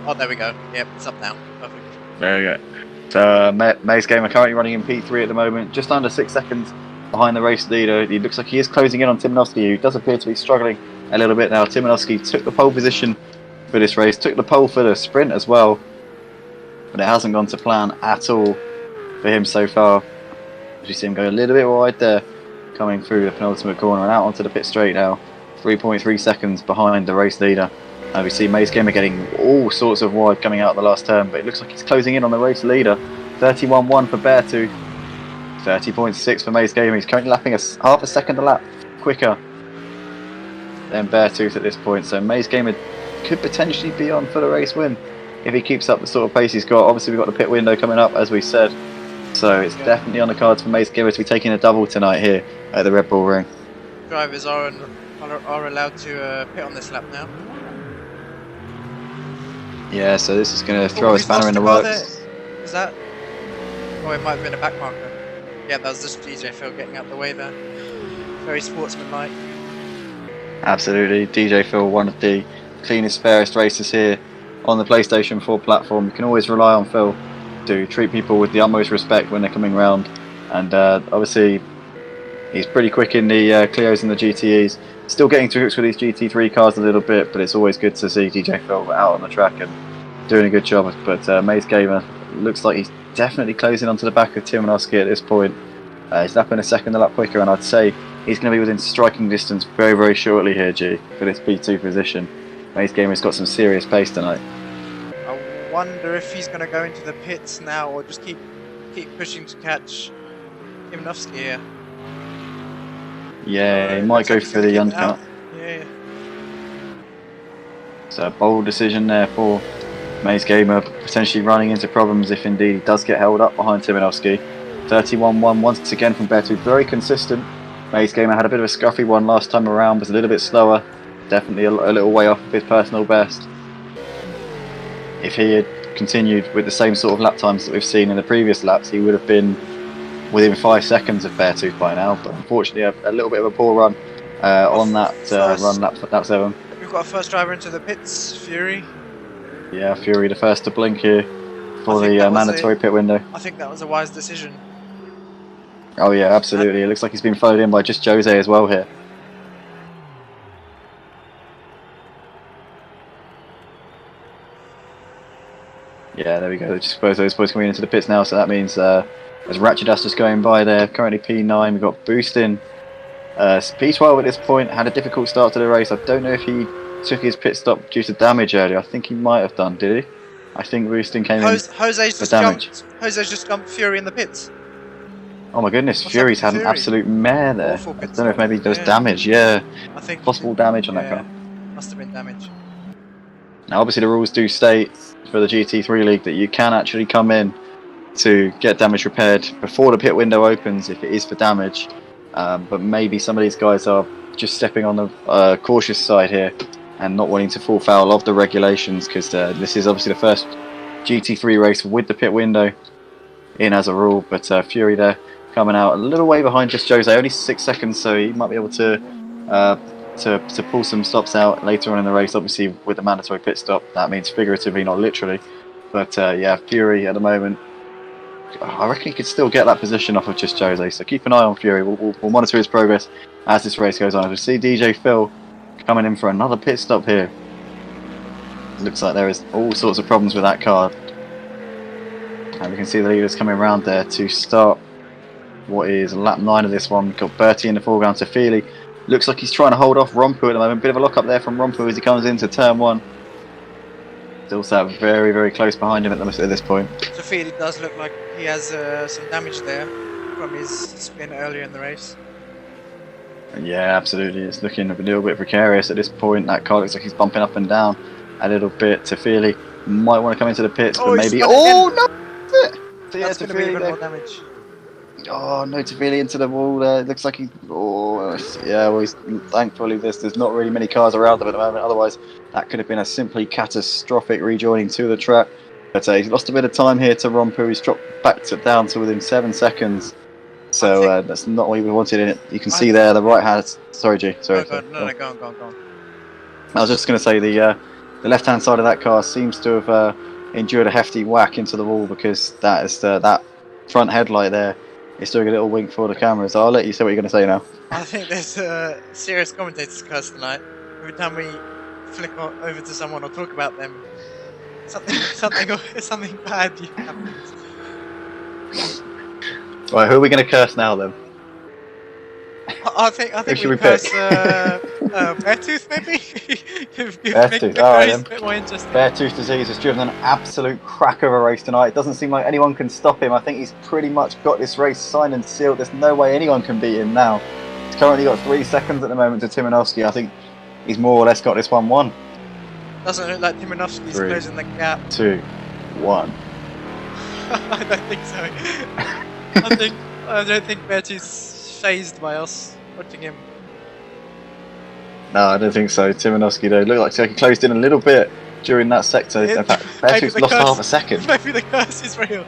Oh, there we go. Yep, it's up now. Perfect. There we go. So Maze Gamer currently running in P3 at the moment, just under 6 seconds behind the race leader. He looks like he is closing in on Timonowski, who does appear to be struggling a little bit now. Timonowski took the pole position for this race, took the pole for the sprint as well, but it hasn't gone to plan at all for him so far. As you see him go a little bit wide there, coming through the penultimate corner and out onto the pit straight now. 3.3 seconds behind the race leader. And we see Maze Gamer getting all sorts of wide coming out the last turn, but it looks like he's closing in on the race leader. 31.1 for Beartooth, 30.6 for Maze Gamer. He's currently lapping half a second a lap quicker than Beartooth at this point, so Maze Gamer could potentially be on for the race win if he keeps up the sort of pace he's got. Obviously we've got the pit window coming up, as we said, so it's definitely on the cards for Maze Gamer to be taking a double tonight here at the Red Bull Ring. Drivers are allowed to pit on this lap now. Yeah, so this is going to throw a spanner in the works. Is that? Oh, it might have been a back marker. Yeah, that was just DJ Phil getting out the way there. Very sportsmanlike. Absolutely, DJ Phil, one of the cleanest, fairest racers here on the PlayStation 4 platform. You can always rely on Phil to treat people with the utmost respect when they're coming round, and obviously he's pretty quick in the Clios and the GTEs. Still getting to grips with these GT3 cars a little bit, but it's always good to see DJ Phil out on the track and doing a good job. But Maze Gamer looks like he's definitely closing onto the back of Timonowski at this point. He's lapping a second a lap quicker, and I'd say he's going to be within striking distance very, very shortly here, G, for this P2 position. Maze Gamer's got some serious pace tonight. I wonder if he's going to go into the pits now or just keep pushing to catch Timonowski here. Yeah, he might go for the undercut. Yeah. So a bold decision there for Maze Gamer, potentially running into problems if indeed he does get held up behind Timonowski. 31.1 once again from Beartooth, very consistent. Maze Gamer had a bit of a scruffy one last time around, was a little bit slower, definitely a little way off of his personal best. If he had continued with the same sort of lap times that we've seen in the previous laps, he would have been within 5 seconds of Beartooth by now, but unfortunately a little bit of a poor run on that run lap 7. We've got a first driver into the pits, Fury. Yeah, Fury the first to blink here for the mandatory pit window. I think that was a wise decision. Oh yeah, absolutely. It looks like he's been followed in by just Jose as well here. Yeah, there we go. Just suppose those boys coming into the pits now, so that means as Ratchet Dust just going by there, currently P9, we've got Boostin. P12 at this point, had a difficult start to the race. I don't know if he took his pit stop due to damage earlier. I think he might have done, did he? I think Boostin came in for damage. Jose's just jumped Fury in the pits. Oh my goodness, Fury's had an absolute mare there. I don't know if maybe there was damage, yeah. I think possible damage on that car. Must have been damage. Now obviously the rules do state for the GT3 League that you can actually come in to get damage repaired before the pit window opens if it is for damage, but maybe some of these guys are just stepping on the cautious side here and not wanting to fall foul of the regulations, because this is obviously the first GT3 race with the pit window in as a rule. But Fury there coming out a little way behind just Jose, only 6 seconds, so he might be able to pull some stops out later on in the race. Obviously with the mandatory pit stop, that means figuratively, not literally. But yeah, Fury at the moment I reckon he could still get that position off of just Jose. So keep an eye on Fury. We'll monitor his progress as this race goes on. We see DJ Phil coming in for another pit stop here. Looks like there is all sorts of problems with that car. And we can see the leaders coming around there to start what is lap 9 of this one. We've got Bertie in the foreground, Tafili. Looks like he's trying to hold off Rompu at the moment. Bit of a lock up there from Rompu as he comes into turn 1. Still sat very, very close behind him at this point. Tafili does look like he has some damage there from his spin earlier in the race. Yeah, absolutely. It's looking a little bit precarious at this point. That car looks like he's bumping up and down a little bit. Tafili might want to come into the pits, but maybe... Oh, no! So that's going to be even more damage. Oh, no, Tafili into the wall there. Looks like he... Oh, yeah, well, thankfully there's not really many cars around them at the moment. Otherwise, that could have been a simply catastrophic rejoining to the track. But he's lost a bit of time here to Rompu. He's dropped back down to within 7 seconons. So that's not what we wanted in it. You can see there the right hand... Sorry, G. Sorry. Go on. I was just going to say the left-hand side of that car seems to have endured a hefty whack into the wall, because that is that front headlight there is doing a little wink for the cameras. I'll let you say what you're going to say now. I think there's a serious commentator's curse tonight. Every time we flick over to someone or talk about them, something bad happens. Right, who are we going to curse now then? I think we curse Beartooth maybe. Beartooth, alright then. A bit more interesting. Beartooth Disease has driven an absolute crack of a race tonight. It doesn't seem like anyone can stop him. I think he's pretty much got this race signed and sealed. There's no way anyone can beat him now. He's currently got 3 seconds at the moment to Timonovsky. I think he's more or less got this one won. Doesn't look like Timonovsky's closing the gap. 2, 1. I don't think so. I don't think Beartooth's phased by us watching him. No, I don't think so. Timonovsky though looked like he closed in a little bit during that sector. In fact, Beartooth lost half a second. Maybe the curse is real.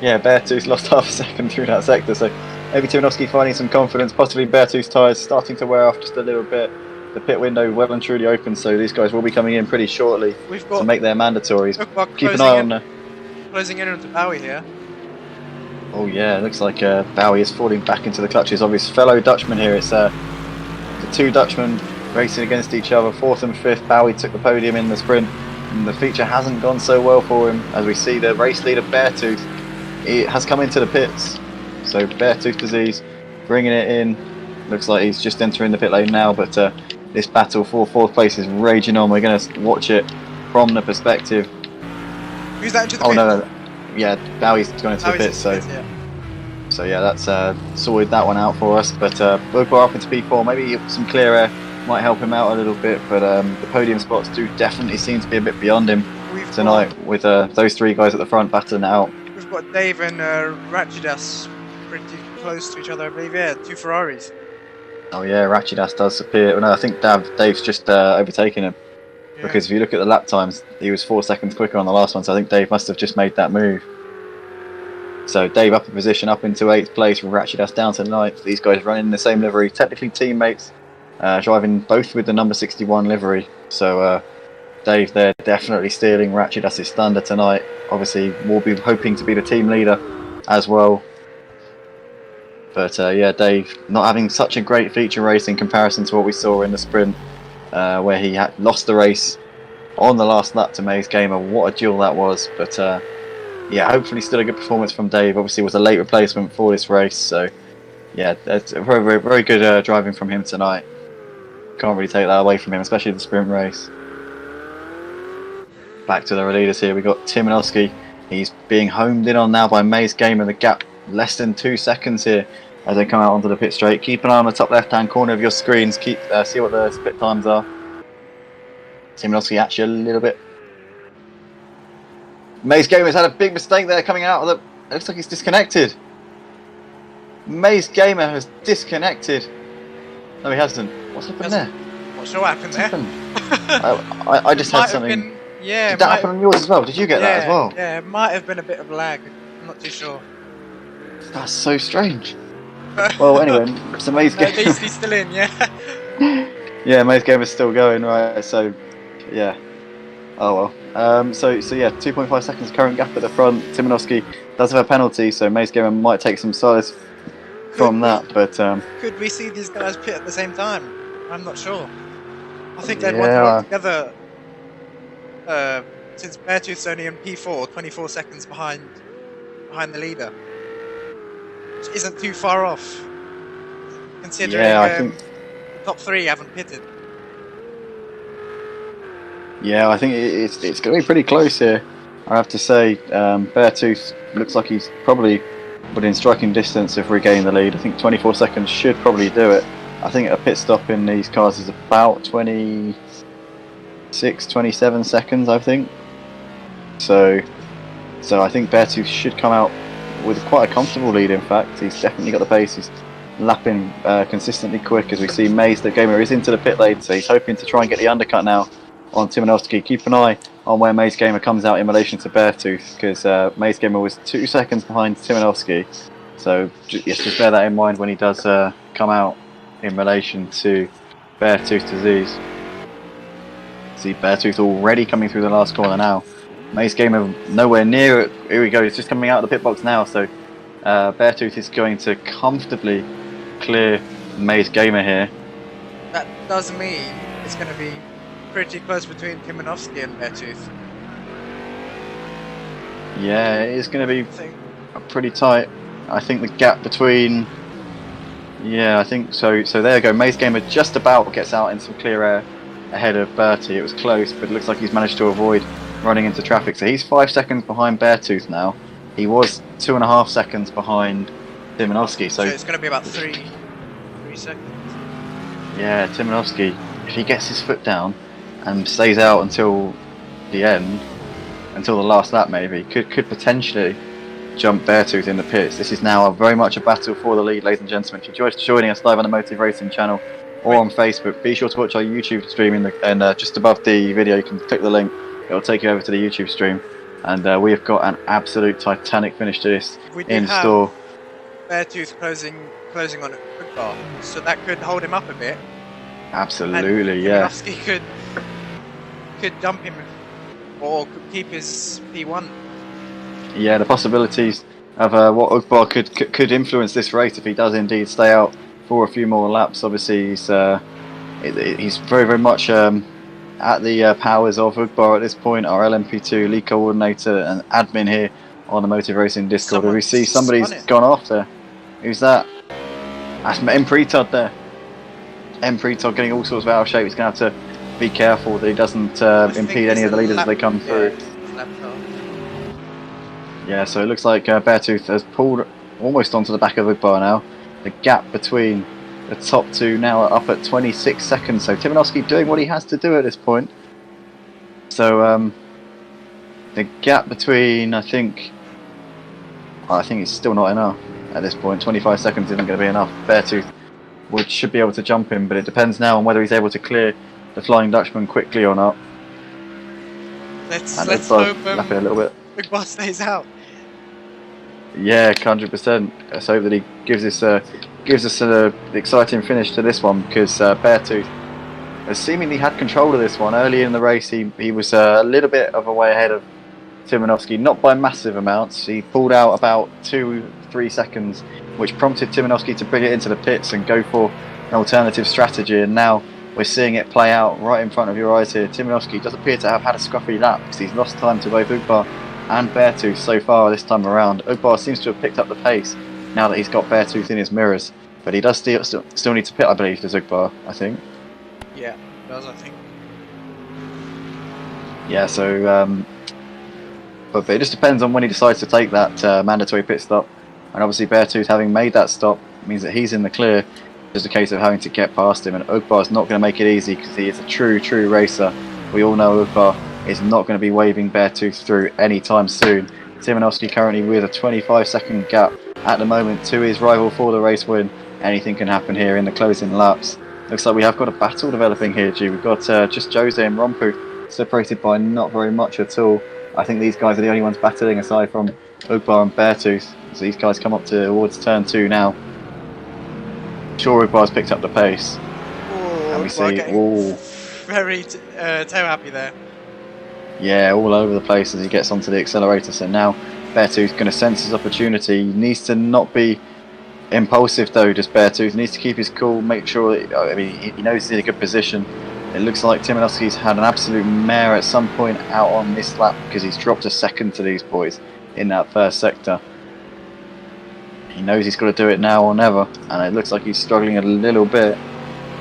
Yeah, Beartooth lost half a second through that sector, so maybe Timonovsky finding some confidence. Possibly Beartooth's tyres starting to wear off just a little bit. The pit window well and truly open, so these guys will be coming in pretty shortly to make their mandatories. Keep an eye on closing in onto Bowie here. Oh yeah, it looks like Bowie is falling back into the clutches of his fellow Dutchman here. It's the 2 Dutchmen racing against each other, 4th and 5th. Bowie took the podium in the sprint, and the feature hasn't gone so well for him. As we see the race leader Beartooth, he has come into the pits. So Beartooth Disease bringing it in. Looks like he's just entering the pit lane now, but this battle for 4th place is raging on. We're going to watch it from the perspective. Who's that into the pit? No. Yeah, Bowie's going into the pits, so yeah, that's sorted that one out for us. But we'll go up into P4. Maybe some clear air might help him out a little bit, but the podium spots do definitely seem to be a bit beyond him tonight, with those 3 guys at the front battling it out. We've got Dave and Ratchidas pretty close to each other, I believe. Yeah, 2 Ferraris. Oh yeah, Ratchidas does appear. Well, no, I think Dave's just overtaken him. Yeah. Because if you look at the lap times, he was 4 seconds quicker on the last one, so I think Dave must have just made that move. So Dave up in position, up into 8th place, with Ratchidas down to 9th. These guys running in the same livery, technically teammates, driving both with the number 61 livery. So Dave there definitely stealing Ratchidas' thunder tonight. Obviously, we'll be hoping to be the team leader as well. But yeah, Dave not having such a great feature race in comparison to what we saw in the sprint, where he had lost the race on the last lap to Maze Gamer. What a duel that was. But yeah, hopefully still a good performance from Dave. Obviously it was a late replacement for this race, so yeah, that's very, very, very good driving from him tonight. Can't really take that away from him, especially the sprint race. Back to the leaders here. We've got Timonovsky. He's being homed in on now by Maze Gamer. The gap less than 2 seconds here as they come out onto the pit straight. Keep an eye on the top left-hand corner of your screens. See what the split times are. Timonovsky actually a little bit. Maze Gamer's had a big mistake there coming out of the... It looks like he's disconnected. Maze Gamer has disconnected. No, he hasn't. What's happened there? Not sure what happened there. I just had something. Yeah, did that happen on yours as well? Did you get that as well? Yeah, it might have been a bit of lag. I'm not too sure. That's so strange. Well, anyway, so Maze Gamer... At least he's still in, yeah. Yeah, Maze Gamer's still going, right, so, yeah. Oh well. So yeah, 2.5 seconds current gap at the front. Timanowski does have a penalty, so Mace Gamer might take some solace from that. But Could we see these guys pit at the same time? I'm not sure. I think they'd want to work yeah, together. Since Beartooth's only in P4, 24 seconds behind the leader, which isn't too far off, considering yeah, I think. the top 3 haven't pitted. Yeah, I think it's going to be pretty close here. I have to say, Beartooth looks like he's probably within striking distance of regaining the lead. I think 24 seconds should probably do it. I think a pit stop in these cars is about 26, 27 seconds, I think. So I think Beartooth should come out with quite a comfortable lead. In fact, he's definitely got the pace. He's lapping consistently quick as we see Maze the Gamer is into the pit lane, so he's hoping to try and get the undercut now on Timanowski. Keep an eye on where Maze Gamer comes out in relation to Beartooth, because Maze Gamer was 2 seconds behind Timanowski. So just bear that in mind when he does come out in relation to Beartooth disease. See Beartooth already coming through the last corner now. Maze Gamer nowhere near it. Here we go, he's just coming out of the pit box now, so Beartooth is going to comfortably clear Maze Gamer here. That does mean it's going to be pretty close between Timanowski and Beartooth. Yeah, it is going to be I think. pretty tight. I think the gap between... Yeah, I think so. So there you go. Maze Gamer just about gets out in some clear air ahead of Bertie. It was close, but it looks like he's managed to avoid running into traffic. So he's 5 seconds behind Beartooth now. He was 2.5 seconds behind Timanowski. So it's going to be about 3 seconds. Yeah, Timanowski, if he gets his foot down and stays out until the end, until the last lap maybe, could potentially jump Beartooth in the pits. This is now very much a battle for the lead, ladies and gentlemen. If you're joining us live on the Motive Racing channel or on Facebook, be sure to watch our YouTube stream and just above the video you can click the link. It'll take you over to the YouTube stream, and we have got an absolute titanic finish to this in store. Beartooth closing on a quick bar, so that could hold him up a bit. Absolutely, yeah. Timanowski could dump him or could keep his P1. Yeah, the possibilities of what Ugbar could influence this race if he does indeed stay out for a few more laps. Obviously, he's very, very much at the powers of Ugbar at this point. Our LMP2 lead coordinator and admin here on the Motive Racing Discord. We see somebody's gone off there. Who's that? That's M. Pretod there. M. Pretod getting all sorts of out of shape. He's going to have to be careful that he doesn't impede any of the leaders as they come through. Yeah, so it looks like Beartooth has pulled almost onto the back of Ugbar now. The gap between the top two now are up at 26 seconds. So Timanowski doing what he has to do at this point. So the gap between, I think it's still not enough at this point. 25 seconds isn't going to be enough. Beartooth should be able to jump him, but it depends now on whether he's able to clear the Flying Dutchman quickly or not. Let's hope lap it a little bit. Ugbar stays out. Yeah, 100%. Let's hope that he gives us an exciting finish to this one, because Beartooth has seemingly had control of this one. Early in the race, he was a little bit of a way ahead of Timanowski, not by massive amounts. He pulled out about 2-3 seconds, which prompted Timanowski to bring it into the pits and go for an alternative strategy, and now we're seeing it play out right in front of your eyes here. Timanowski does appear to have had a scruffy lap because he's lost time to both Ugbar and Beartooth so far this time around. Ugbar seems to have picked up the pace now that he's got Beartooth in his mirrors, but he does still need to pit, I believe, to Ugbar, I think. Yeah, he does, I think. Yeah, so but it just depends on when he decides to take that mandatory pit stop, and obviously Beartooth having made that stop means that he's in the clear. Just a case of having to get past him, and Ugbar's not going to make it easy because he is a true racer. We all know Ugbar is not going to be waving Beartooth through anytime soon. Timanowski currently with a 25-second gap at the moment to his rival for the race win. Anything can happen here in the closing laps. Looks like we have got a battle developing here, G. We've got just Jose and Rompu separated by not very much at all. I think these guys are the only ones battling aside from Ugbar and Beartooth. So these guys come up towards turn 2 now. Sure, Ugbar's picked up the pace. Ooh, and we see, very tail happy there. Yeah, all over the place as he gets onto the accelerator. So now Beartooth's going to sense his opportunity. He needs to not be impulsive though, just Beartooth. He needs to keep his cool, make sure that, I mean, he knows he's in a good position. It looks like Timonovski's had an absolute mare at some point out on this lap because he's dropped a second to these boys in that first sector. He knows he's got to do it now or never, and it looks like he's struggling a little bit.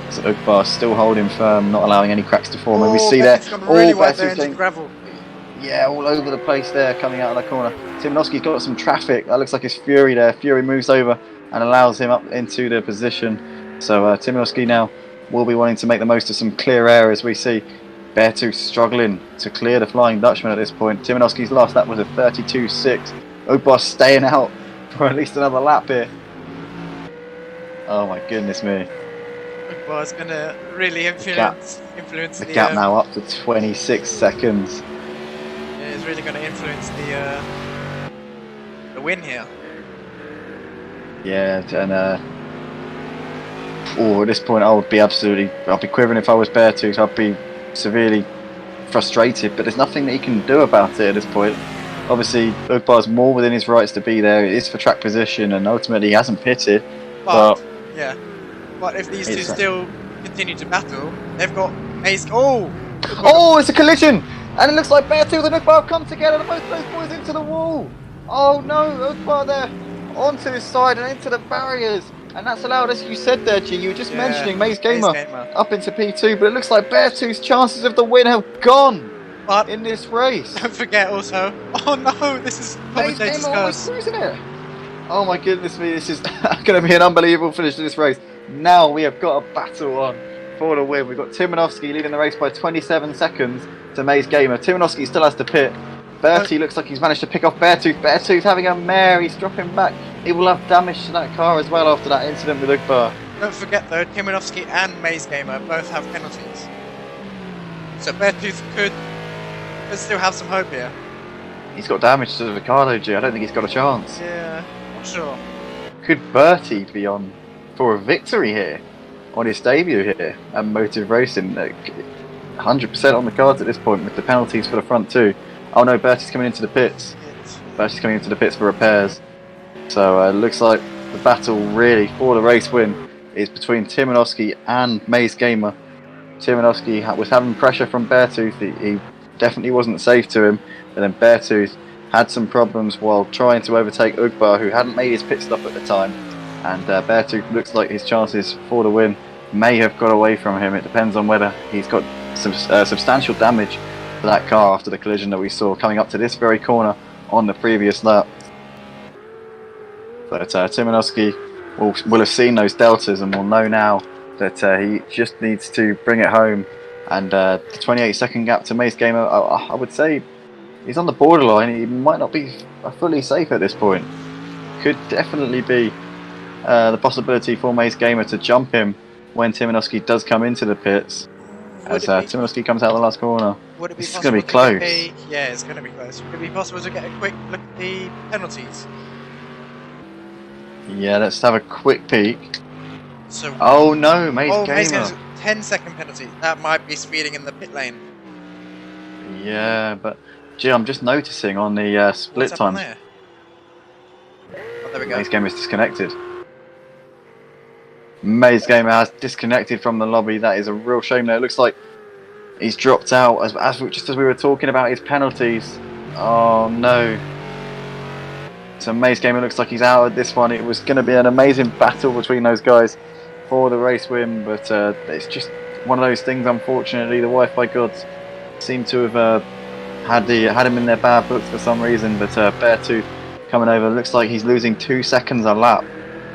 So Ugbar still holding firm, not allowing any cracks to form. And we see there, really wide there into the gravel. Yeah, all over the place there, coming out of the corner. Timonovski's got some traffic. That looks like it's Fury there. Fury moves over and allows him up into the position. So Timonovski now will be wanting to make the most of some clear air as we see Beartooth struggling to clear the Flying Dutchman at this point. Timonovski's last lap was a 32.6. Ugbar staying out for at least another lap here. Oh my goodness me. Ugbar's going to really influence the gap now up to 26 seconds. Yeah, it's really going to influence the win here. Yeah, and at this point I'd be quivering if I was Beartooth. I'd be severely frustrated, but there's nothing that he can do about it at this point. Obviously, Ugbar's more within his rights to be there. It is for track position, and ultimately he hasn't pitted. But yeah, but if these two still continue to battle, they've got Ace. Oh, it's a collision, and it looks like Beartooth and Ugbar have come together. Both those boys into the wall. Oh no, Ugbar there onto his side and into the barriers. And that's allowed, as you said there, G, you were just mentioning Maze Gamer up into P2, but it looks like Beartooth's chances of the win have gone in this race. Don't forget also, oh no, this is commentator's curse. Cruising it. Oh my goodness me, this is going to be an unbelievable finish to this race. Now we have got a battle on for the win. We've got Timonovski leading the race by 27 seconds to Maze Gamer. Timonovski still has to pit. Bertie looks like he's managed to pick off Beartooth. Beartooth having a mare, he's dropping back. He will have damage to that car as well after that incident with Ugbar. Don't forget though, Timonovski and Maze Gamer both have penalties. So Beartooth could still have some hope here. He's got damage to the Ricardo, G. I don't think he's got a chance. Yeah, not sure. Could Bertie be on for a victory here? On his debut here at Motive Racing? 100% on the cards at this point with the penalties for the front two. Oh no, Bertie's coming into the pits. Bertie's coming into the pits for repairs. So it looks like the battle really for the race win is between Timonovski and Maze Gamer. Timonovski was having pressure from Beartooth. He definitely wasn't safe to him. But then Beartooth had some problems while trying to overtake Ugbar, who hadn't made his pit stop at the time. And Beartooth looks like his chances for the win may have got away from him. It depends on whether he's got some substantial damage to that car after the collision that we saw coming up to this very corner on the previous lap. But Timonovski will have seen those deltas and will know now that he just needs to bring it home. And the 28-second gap to Maze Gamer, I would say he's on the borderline. He might not be fully safe at this point. Could definitely be the possibility for Maze Gamer to jump him when Timonovski does come into the pits. As Timonovski comes out of the last corner. Would it be it's going to be close. Yeah, it's going to be close. Would it be possible to get a quick look at the penalties? Yeah, let's have a quick peek. So, oh no, Maze Gamer. Maze Gamer's 10-second penalty. That might be speeding in the pit lane. Yeah, but gee, I'm just noticing on the split time. There? Oh, there we go. Maze Gamer is disconnected. Maze Gamer has disconnected from the lobby. That is a real shame there. It looks like he's dropped out just as we were talking about his penalties. Oh no. So Maze Gamer looks like he's out of this one. It was going to be an amazing battle between those guys for the race win, but it's just one of those things. Unfortunately, the Wi-Fi gods seem to have had him in their bad books for some reason. But Beartooth coming over, looks like he's losing 2 seconds a lap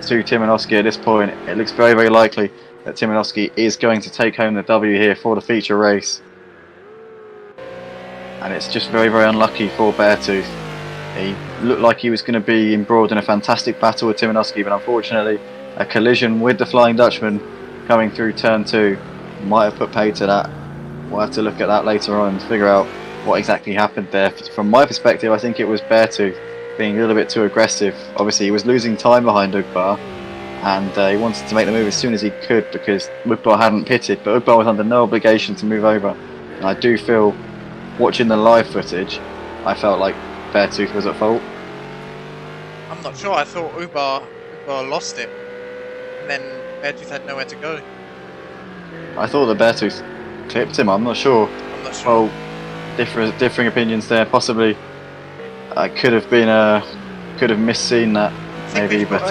to Timonovski at this point. It looks very, very likely that Timonovski is going to take home the W here for the feature race. And it's just very, very unlucky for Beartooth. He looked like he was going to be embroiled in a fantastic battle with Timonovski, but unfortunately a collision with the Flying Dutchman coming through turn 2 might have put paid to that. We'll have to look at that later on and figure out what exactly happened there. From my perspective, I think it was Beartooth being a little bit too aggressive. Obviously he was losing time behind Ugbar, and he wanted to make the move as soon as he could because Ugbar hadn't pitted, but Ugbar was under no obligation to move over. And I do feel watching the live footage, I felt like Beartooth was at fault. I'm not sure. I thought Uber lost it, and then Beartooth had nowhere to go. I thought the Beartooth clipped him. I'm not sure. I'm not sure. Well, differing opinions there. Possibly, I could have misseen that maybe, we've but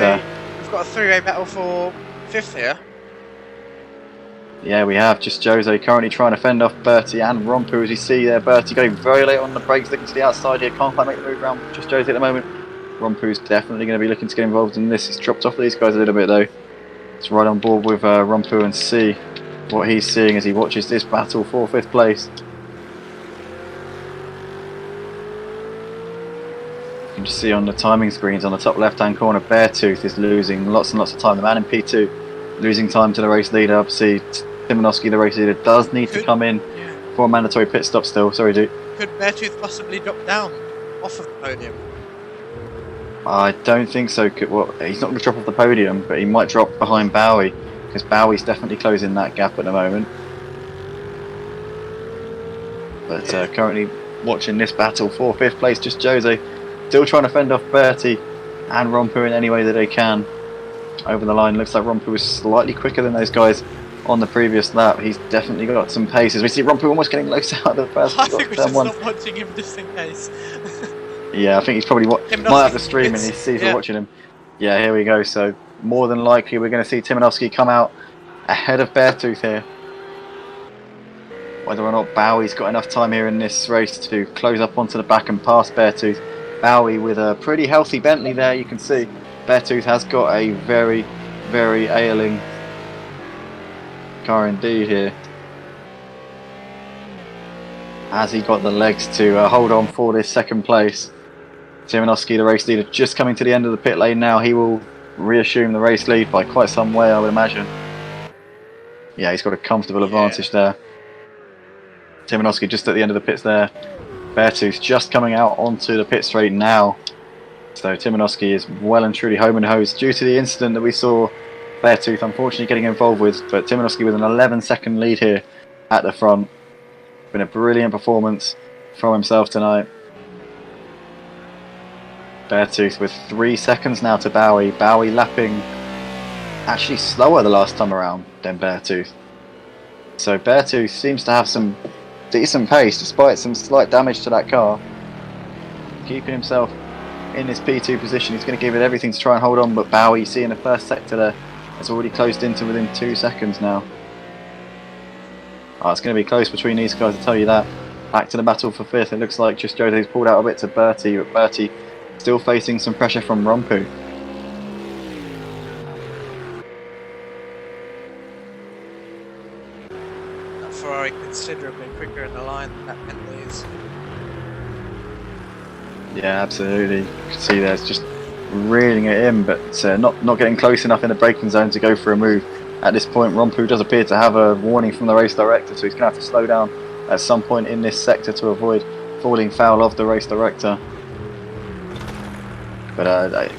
got a three-way battle for 5th here. yeah, we have. Just Jose currently trying to fend off Bertie and Rompu, as you see there. Bertie going very late on the brakes, looking to the outside here. Can't quite make the move around Just Jose at the moment. Rompu's definitely going to be looking to get involved in this. He's dropped off these guys a little bit though. He's right on board with Rompu and see what he's seeing as he watches this battle for 5th place. You can just see on the timing screens on the top left-hand corner, Beartooth is losing lots and lots of time. The man in P2 losing time to the race leader. Obviously, Timonoski, the race leader, does need to come in for a mandatory pit stop still. Sorry, dude. Could Beartooth possibly drop down off of the podium? I don't think so. Well, he's not going to drop off the podium, but he might drop behind Bowie, because Bowie's definitely closing that gap at the moment. But currently watching this battle for 5th place, Just Jose still trying to fend off Bertie and Rompu in any way that they can over the line. Looks like Rompu was slightly quicker than those guys on the previous lap. He's definitely got some pace. As we see Rompu almost getting loose out of the first. I think we should stop watching him just in case. Yeah, I think he's probably might have the stream and he sees we're watching him. Yeah, here we go. So more than likely we're going to see Timonoski come out ahead of Beartooth here. Whether or not Bowie's got enough time here in this race to close up onto the back and pass Beartooth. Bowie with a pretty healthy Bentley there, you can see. Beartooth has got a very, very ailing car indeed here. Has he got the legs to hold on for this 2nd place? Timonoski, the race leader, just coming to the end of the pit lane now. He will reassume the race lead by quite some way, I would imagine. Yeah, he's got a comfortable advantage there. Timonoski just at the end of the pits there. Beartooth just coming out onto the pit straight now. So Timonoski is well and truly home and hosed due to the incident that we saw Beartooth unfortunately getting involved with. But Timonoski with an 11-second lead here at the front. Been a brilliant performance from himself tonight. Beartooth with 3 seconds now to Bowie. Bowie lapping actually slower the last time around than Beartooth. So Beartooth seems to have some decent pace despite some slight damage to that car. Keeping himself in this P2 position, he's going to give it everything to try and hold on, but Bowie, you see in the first sector there, has already closed into within 2 seconds now. Oh, it's going to be close between these guys, I'll tell you that. Back to the battle for 5th. It looks like Just Jose's pulled out a bit to Bertie, but Bertie still facing some pressure from Rompu. That Ferrari considerably quicker in the line than that Bentley is. Yeah, absolutely. You can see there, it's just reeling it in, but not getting close enough in the braking zone to go for a move. At this point, Rompu does appear to have a warning from the race director, so he's going to have to slow down at some point in this sector to avoid falling foul of the race director. But I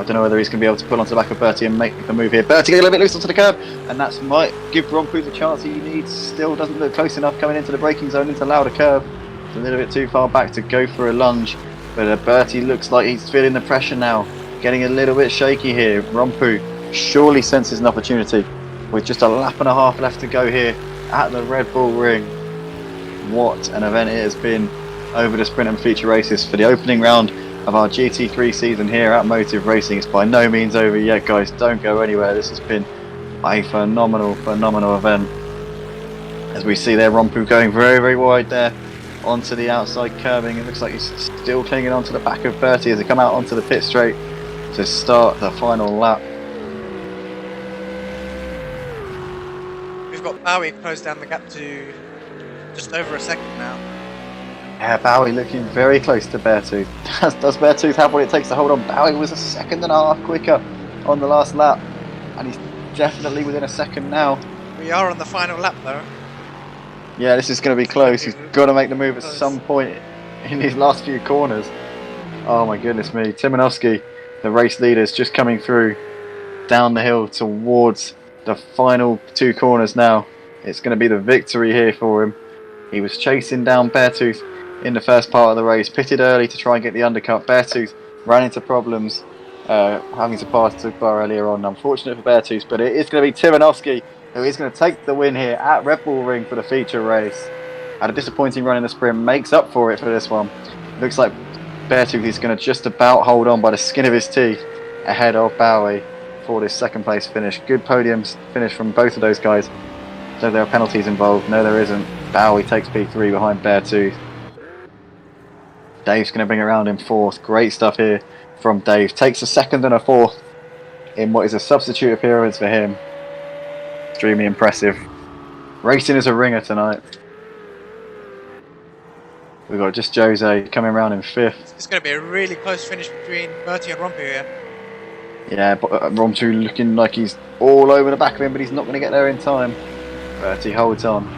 don't know whether he's going to be able to pull onto the back of Bertie and make the move here. Bertie getting a little bit loose onto the curb, and that might give Rompu the chance he needs. Still doesn't look close enough coming into the braking zone, into Lauder curve. It's a little bit too far back to go for a lunge. But Bertie looks like he's feeling the pressure now. Getting a little bit shaky here. Rompu surely senses an opportunity with just a lap and a half left to go here at the Red Bull Ring. What an event it has been over the sprint and feature races for the opening round of our GT3 season here at Motive Racing. It's by no means over yet, guys. Don't go anywhere. This has been a phenomenal event. As we see there, Rompu going very, very wide there onto the outside curbing. It looks like he's still clinging onto the back of Bertie as they come out onto the pit straight to start the final lap. We've got Bowie closed down the gap to just over a second now. Yeah, Bowie looking very close to Beartooth. Does Beartooth have what it takes to hold on? Bowie was a second and a half quicker on the last lap, and he's definitely within a second now. We are on the final lap though. Yeah, this is going to be close. He's got to make the move at some point in these last few corners. Oh my goodness me. Timonoski, the race leader, is just coming through down the hill towards the final 2 corners now. It's going to be the victory here for him. He was chasing down Beartooth in the first part of the race, pitted early to try and get the undercut. Beartooth ran into problems, having to pass Tugbar earlier on. Unfortunate for Beartooth, but it is going to be Timanovsky who is going to take the win here at Red Bull Ring for the feature race. Had a disappointing run in the sprint, makes up for it for this one. Looks like Beartooth is going to just about hold on by the skin of his teeth ahead of Bowie for this second place finish. Good podiums finish from both of those guys. So there are penalties involved. No, there isn't. Bowie takes P3 behind Beartooth. Dave's going to bring it around in fourth. Great stuff here from Dave. Takes a second and a fourth in what is a substitute appearance for him. Extremely impressive. Racing as a ringer tonight. We've got just Jose coming around in fifth. It's going to be a really close finish between Bertie and Rompu here. Yeah, but Rompu looking like he's all over the back of him, but he's not going to get there in time. Bertie holds on.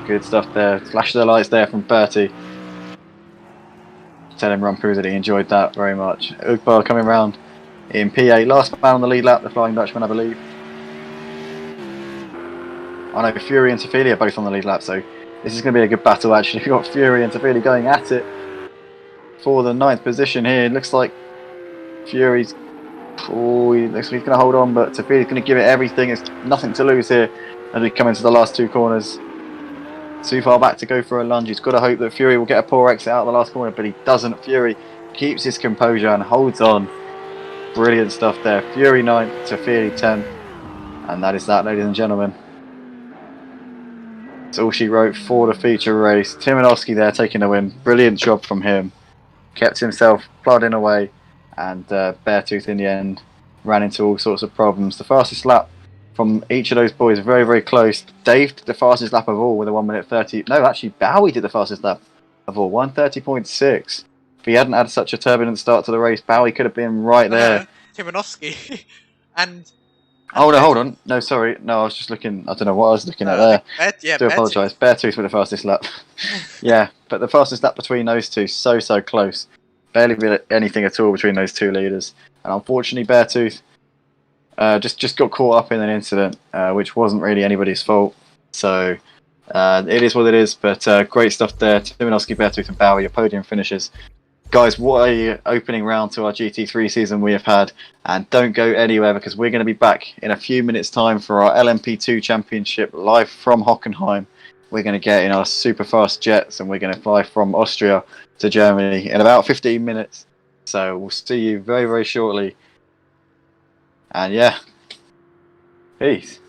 Good stuff there. Flash of the lights there from Bertie. Telling Rompu that he enjoyed that very much. Ugbar coming round in P8. Last man on the lead lap, the Flying Dutchman, I believe. I know Fury and Tafili are both on the lead lap, so this is going to be a good battle actually. We've got Fury and Tafili going at it for the 9th position here. It looks like Fury's... Oh, he looks like he's going to hold on, but Tafili's going to give it everything. It's nothing to lose here as we come into the last two corners. Too far back to go for a lunge. He's got to hope that Fury will get a poor exit out of the last corner, but he doesn't. Fury keeps his composure and holds on. Brilliant stuff there. Fury 9th, Tafili 10th. And that is that, ladies and gentlemen. That's all she wrote for the feature race. Timanovsky there taking the win. Brilliant job from him. Kept himself plodding away, and Beartooth in the end ran into all sorts of problems. The fastest lap from each of those boys, very, very close. Dave did the fastest lap of all with a 1 minute 30. No, actually, Bowie did the fastest lap of all, 1:30.6. If he hadn't had such a turbulent start to the race, Bowie could have been right there. Timanovsky and Oh no, hold on. No, sorry. No, I was just looking. I don't know what I was looking at there. Yeah, do apologise. Beartooth with the fastest lap. Yeah, but the fastest lap between those two, so close. Barely anything at all between those two leaders. And unfortunately, Beartooth just got caught up in an incident, which wasn't really anybody's fault. So it is what it is. But great stuff there. Timanovsky, Beartooth, and Bowie, your podium finishes. Guys, what a opening round to our GT3 season we have had, and don't go anywhere because we're going to be back in a few minutes time for our LMP2 Championship live from Hockenheim. We're going to get in our super fast jets and we're going to fly from Austria to Germany in about 15 minutes. So we'll see you very, very shortly. And yeah, peace.